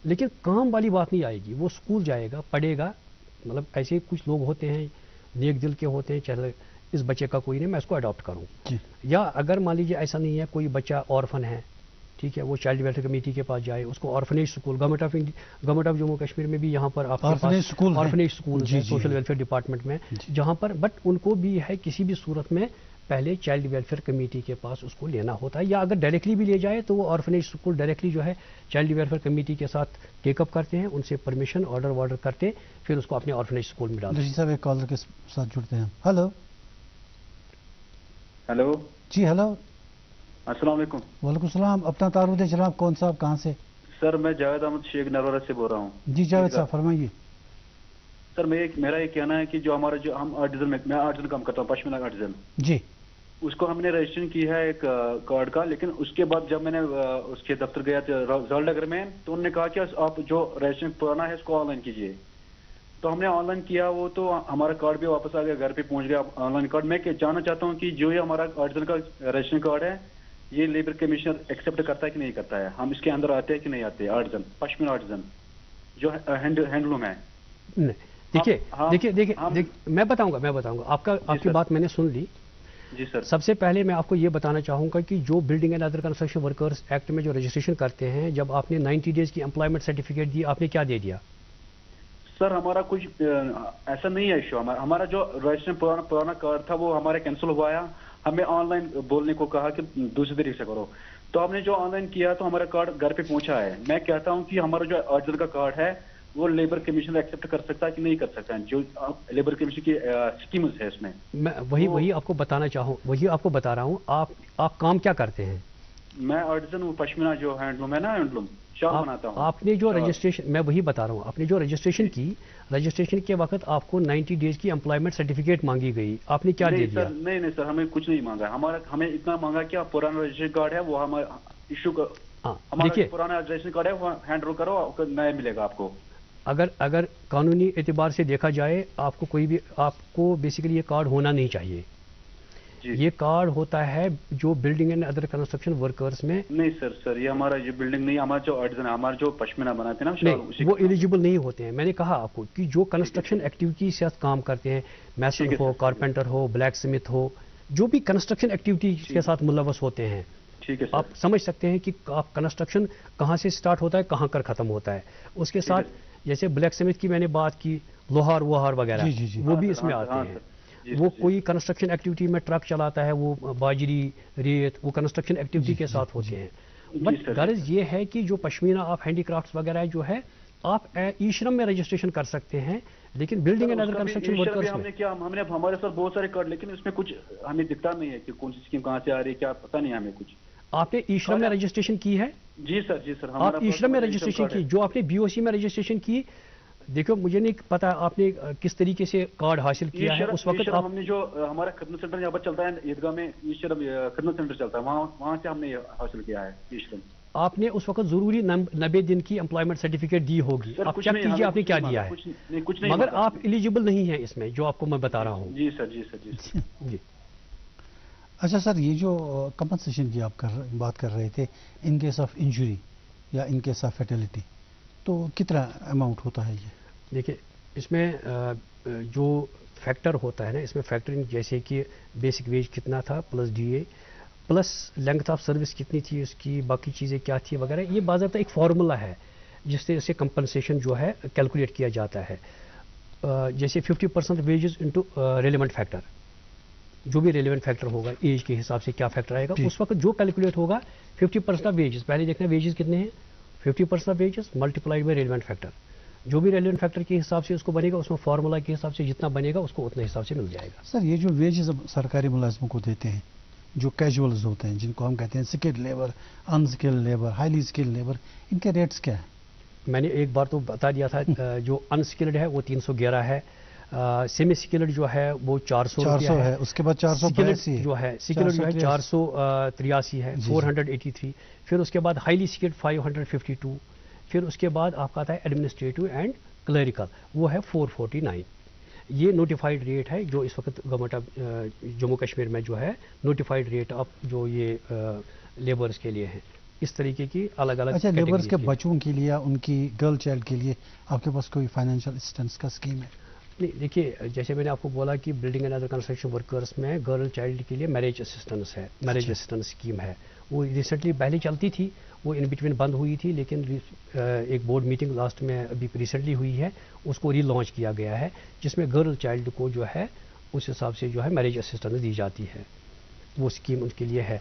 لیکن کام والی بات نہیں آئے گی. وہ اسکول جائے گا, پڑھے گا. مطلب ایسے کچھ لوگ ہوتے ہیں نیک دل کے ہوتے ہیں, چلے اس بچے کا کوئی نہیں, میں اس کو اڈاپٹ کروں. یا اگر مان لیجیے ایسا نہیں ہے, کوئی بچہ آرفن ہے, ٹھیک ہے, وہ چائلڈ ویلفیئر کمیٹی کے پاس جائے, اس کو orphanage school, government of Jammu Kashmir میں بھی یہاں پر آپ آرفنیج اسکول ہے سوشل ویلفیئر ڈپارٹمنٹ میں, جہاں پر بٹ ان کو بھی ہے کسی بھی صورت میں پہلے چائلڈ ویلفیئر کمیٹی کے پاس اس کو لینا ہوتا ہے. یا اگر ڈائریکٹلی بھی لے جائے تو وہ آرفنیج اسکول ڈائریکٹلی جو ہے چائلڈ ویلفیئر کمیٹی کے ساتھ ٹیک اپ کرتے ہیں, ان سے پرمیشن آرڈر کرتے, پھر اس کو اپنے آرفنیج اسکول میں ڈالتے ہیں. جی صاحب ایک کالر کے ساتھ جڑتے ہیں. ہلو. ہلو. جی ہلو. السلام علیکم. وعلیکم السلام. اپنا تعارف دیں جناب, کون صاحب, کہاں سے؟ سر میں جاوید احمد شیخ نرورہ سے بول رہا ہوں. جی جاوید صاحب فرمائیے. سر میرا یہ کہنا ہے کہ جو ہمارا جو ہم آرٹیزن میں آرٹیزن کام کرتا ہوں, پشمینہ آرٹیزن, جی, اس کو ہم نے رجسٹریشن کی ہے ایک کارڈ کا, لیکن اس کے بعد جب میں نے اس کے دفتر گیا زال نگر میں, تو انہوں نے کہا کہ آپ جو رجسٹریشن پرانا ہے اس کو آن لائن کیجیے. تو ہم نے آن لائن کیا, وہ تو ہمارا کارڈ بھی واپس آ گیا, گھر پہ پہنچ گیا آن لائن کارڈ. میں جاننا چاہتا ہوں کہ جو یہ ہمارا آرٹیزن کا رجسٹریشن کارڈ ہے, یہ لیبر کمشنر ایکسیپٹ کرتا ہے کہ نہیں کرتا ہے, ہم اس کے اندر آتے ہیں کہ نہیں آتے, آرٹیزن پشمینہ آرٹیزن جو ہینڈلوم ہے. دیکھیے میں بتاؤں گا, آپ کی بات میں نے سن لی. جی سر. سب سے پہلے میں آپ کو یہ بتانا چاہوں گا کہ جو building and other construction workers act میں جو رجسٹریشن کرتے ہیں, جب آپ نے 90 ڈیز کی امپلائمنٹ سرٹیفکیٹ دی, آپ نے کیا دے دیا؟ سر ہمارا کچھ ایسا نہیں ہے ایشو. ہمارا جو رجسٹریشن پرانا کارڈ تھا وہ ہمارے کینسل ہوا ہے, ہمیں آن لائن بولنے کو کہا کہ دوسرے طریقے سے کرو, تو ہم نے جو آن لائن کیا تو ہمارا کارڈ گھر پہ پہنچا ہے. میں کہتا ہوں کہ ہمارا جو آرٹیزن کا کارڈ ہے وہ لیبر کمیشن ایکسیپٹ کر سکتا ہے کہ نہیں کر سکتا ہے, جو لیبر کمیشن کی اسکیمز ہے اس میں. میں وہی آپ کو بتانا چاہوں, وہی آپ کو بتا رہا ہوں. آپ کام کیا کرتے ہیں؟ میں آرٹیزن پشمینہ جو ہینڈلوم ہے نا, ہینڈلوم شال بناتا ہوں. آپ نے جو رجسٹریشن, میں وہی بتا رہا ہوں, آپ نے جو رجسٹریشن کی, رجسٹریشن کے وقت آپ کو 90 ڈیز کی امپلائمنٹ سرٹیفکیٹ مانگی گئی, آپ نے کیا دے دیا؟ نہیں سر, ہمیں کچھ نہیں مانگا. ہمیں اتنا مانگا کہ پرانا رجسٹریشن کارڈ ہے وہ ہمارا ایشو کا, ہمارا پرانا رجسٹریشن کارڈ ہے وہ ہینڈ کرو, نیا ملے گا آپ کو. اگر قانونی اعتبار سے دیکھا جائے, آپ کو بیسیکلی یہ کارڈ ہونا نہیں چاہیے. یہ کارڈ ہوتا ہے جو building and other construction workers میں. نہیں سر یہ ہمارا یہ بلڈنگ نہیں, ہمارا جو آرٹیزن ہے, ہمارا جو پشمینہ بناتے ہیں نا, وہ ایلیجیبل نہیں ہوتے ہیں. میں نے کہا آپ کو کہ جو کنسٹرکشن ایکٹیویٹی سے کام کرتے ہیں, میسن ہو, کارپینٹر ہو, بلیک سمتھ ہو, جو بھی کنسٹرکشن ایکٹیویٹی کے ساتھ ملوث ہوتے ہیں, آپ سمجھ سکتے ہیں کہ آپ کنسٹرکشن کہاں سے سٹارٹ ہوتا ہے, کہاں کر ختم ہوتا ہے. اس کے ساتھ جیسے بلیک سمتھ کی میں نے بات کی, لوہار وہار وغیرہ, وہ بھی اس میں آتے ہیں. وہ کوئی کنسٹرکشن ایکٹیویٹی میں ٹرک چلاتا ہے, وہ باجری, ریت, وہ کنسٹرکشن ایکٹیویٹی کے ساتھ ہوتے ہیں. بٹ غرض یہ ہے کہ جو پشمینہ آف ہینڈی کرافٹس وغیرہ جو ہے, آپ ای شرم میں رجسٹریشن کر سکتے ہیں، لیکن building and other construction workers ہم نے ہمارے ساتھ بہت سارے کارڈ، لیکن اس میں کچھ ہمیں دکھتا نہیں ہے کہ کون سی اسکیم کہاں سے آ رہی ہے، کیا پتہ نہیں ہمیں کچھ. آپ نے ای شرم میں رجسٹریشن کی ہے؟ جی سر، جی سر. آپ ای شرم میں رجسٹریشن کی، جو آپ نے بی او سی میں رجسٹریشن کی، دیکھو مجھے نہیں پتا آپ نے کس طریقے سے کارڈ حاصل کیا ہے. اس وقت ہم نے جو ہمارا خدمت سینٹر یہاں پر چلتا ہے عیدگاہ میں، ای شرم خدمت سینٹر چلتا ہے، وہاں سے ہم نے حاصل کیا ہے ای شرم. آپ نے اس وقت ضروری 90 دن کی امپلائمنٹ سرٹیفکیٹ دی ہوگی. آپ چیک کیجیے آپ نے کیا دیا ہے، مگر آپ ایلیجیبل نہیں ہیں اس میں، جو آپ کو میں بتا رہا ہوں. جی سر، جی سر، جی سر. جی. اچھا سر، یہ جو کمپنسیشن کی آپ بات کر رہے تھے ان کیس آف انجری یا ان کیس آف فیٹیلٹی، تو کتنا اماؤنٹ ہوتا ہے یہ؟ دیکھیے اس میں جو فیکٹر ہوتا ہے نا، اس میں فیکٹرنگ جیسے کہ بیسک ویج کتنا تھا plus D A plus length of service کتنی تھی اس کی، باقی چیزیں کیا تھی وغیرہ، یہ باضابطہ ایک فارمولا ہے جس سے اسے کمپنسیشن جو ہے کیلکولیٹ کیا جاتا ہے. جیسے 50% ویجز انٹو ریلیونٹ فیکٹر، جو بھی ریلیونٹ فیکٹر ہوگا ایج کے حساب سے کیا فیکٹر آئے گا، اس وقت جو کیلکولیٹ ہوگا 50% آف ویجز، پہلے دیکھنا ویجز کتنے ہیں، 50% of wages multiplied by relevant factor. جو بھی ریلیونٹ فیکٹر کے حساب سے اس کو بنے گا، اس میں فارمولا کے حساب سے جتنا بنے گا اس کو اتنے حساب سے مل جائے گا. سر یہ جو ویجز سرکاری ملازموں کو دیتے ہیں، جو کیجولز ہوتے ہیں، جن کو ہم کہتے ہیں skilled labour, unskilled labour, highly skilled labour, ان کے ریٹس کیا ہیں؟ میں نے ایک بار تو بتا دیا تھا، جو ان سکلڈ ہے وہ 311 ہے، سیمی سکلڈ جو ہے وہ 400 ہے، اس کے بعد 482 جو ہے، سکلڈ جو ہے 483 ہے، 483. پھر اس کے بعد ہائیلی سکلڈ 552. پھر اس کے بعد آپ کا آتا ہے ایڈمنسٹریٹو اینڈ کلریکل، وہ ہے 449. یہ نوٹیفائڈ ریٹ ہے جو اس وقت گورنمنٹ آف جموں کشمیر میں جو ہے نوٹیفائڈ ریٹ آف جو یہ لیبرز کے لیے ہیں. اس طریقے کی الگ الگ. اچھا، لیبرز کے بچوں کے لیے، ان کی گرل چائلڈ کے لیے آپ کے پاس کوئی فائنینشیل اسسٹنس کا اسکیم ہے؟ نہیں، دیکھیے جیسے میں نے آپ کو بولا کہ building and other construction workers میں گرل چائلڈ کے لیے میرج اسسٹنس ہے، میرج اسسٹنس اسکیم ہے. وہ ریسنٹلی پہلے چلتی تھی، وہ ان بٹوین بند ہوئی تھی، لیکن ایک بورڈ میٹنگ لاسٹ میں ابھی ریسنٹلی ہوئی ہے، اس کو ری لانچ کیا گیا ہے، جس میں گرل چائلڈ کو جو ہے اس حساب سے جو ہے میرج اسسٹنس دی جاتی ہے. وہ اسکیم ان کے لیے ہے.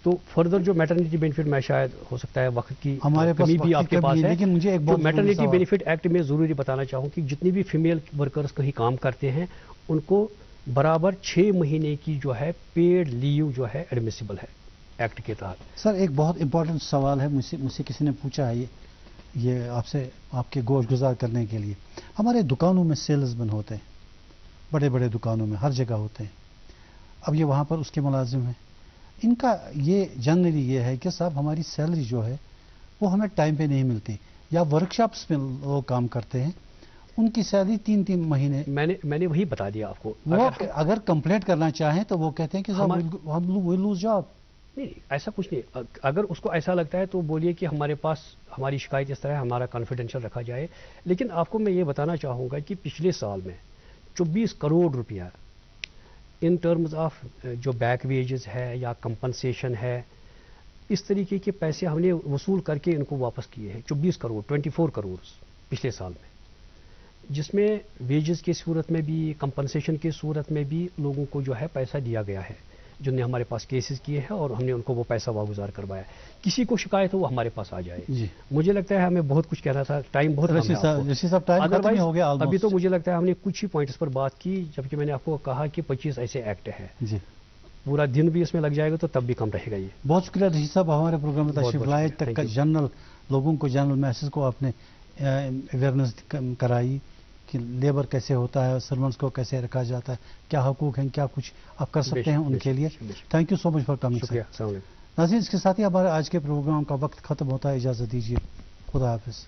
تو فردر جو میٹرنیٹی بینیفٹ میں شاید ہو سکتا ہے وقت کی کمی بھی آپ کے پاس ہے، لیکن مجھے ایک میٹرنیٹی بینیفٹ ایکٹ میں ضروری بتانا چاہوں کہ جتنی بھی فیمیل ورکرز کہیں کام کرتے ہیں ان کو برابر 6 مہینے کی جو ہے پیڈ لیو جو ہے ایڈمیسیبل ہے ایکٹ کے تحت. سر ایک بہت امپورٹنٹ سوال ہے، مجھ سے کسی نے پوچھا ہے یہ آپ سے، آپ کے گوش گزار کرنے کے لیے. ہمارے دکانوں میں سیلز مین ہوتے ہیں، بڑے بڑے دکانوں میں ہر جگہ ہوتے ہیں. اب یہ وہاں پر اس کے ملازم ہیں، ان کا یہ جنرلی یہ ہے کہ صاحب ہماری سیلری جو ہے وہ ہمیں ٹائم پہ نہیں ملتی، یا ورکشاپس میں لوگ کام کرتے ہیں ان کی سیلری 3 مہینے. میں نے وہی بتا دیا آپ کو. وہ اگر کمپلینٹ کرنا چاہیں تو وہ کہتے ہیں کہ وی لوز جاب. نہیں، ایسا کچھ نہیں. اگر اس کو ایسا لگتا ہے تو بولیے کہ ہمارے پاس ہماری شکایت اس طرح ہمارا کانفیڈینشیل رکھا جائے. لیکن آپ کو میں یہ بتانا چاہوں گا کہ پچھلے سال میں 24 کروڑ روپیہ ان ٹرمز آف جو بیک ویجز ہے یا کمپنسیشن ہے، اس طریقے کے پیسے ہم نے وصول کر کے ان کو واپس کیے ہیں. 24 کروڑ 24 کروڑ پچھلے سال میں، جس میں ویجز کی صورت میں بھی، کمپنسیشن کی صورت میں بھی لوگوں کو جو ہے پیسہ دیا گیا ہے، جن نے ہمارے پاس کیسز کیے ہیں اور ہم نے ان کو وہ پیسہ واگزار کروایا. کسی کو شکایت ہو وہ ہمارے پاس آ جائے. جی مجھے لگتا ہے ہمیں بہت کچھ کہنا تھا، ٹائم بہت ختم ہو گیا. ابھی تو مجھے لگتا ہے ہم نے کچھ ہی پوائنٹس پر بات کی، جبکہ میں نے آپ کو کہا کہ 25 ایسے ایکٹ ہے. جی پورا دن بھی اس میں لگ جائے گا تو تب بھی کم رہے گا. یہ بہت شکریہ رشید صاحب، ہمارے پروگرام میں تشریف لائے، تک کا جنرل لوگوں کو، جنرل میسز کو آپ نے اویئرنیس کرائی کہ لیبر کیسے ہوتا ہے، سرونٹس کو کیسے رکھا جاتا ہے، کیا حقوق ہیں، کیا کچھ آپ کر سکتے ہیں ان کے لیے. Thank you so much for coming. شکریہ. السلام علیکم ناظرین، اس کے ساتھ ہی ہمارے آج کے پروگرام کا وقت ختم ہوتا ہے. اجازت دیجیے، خدا حافظ.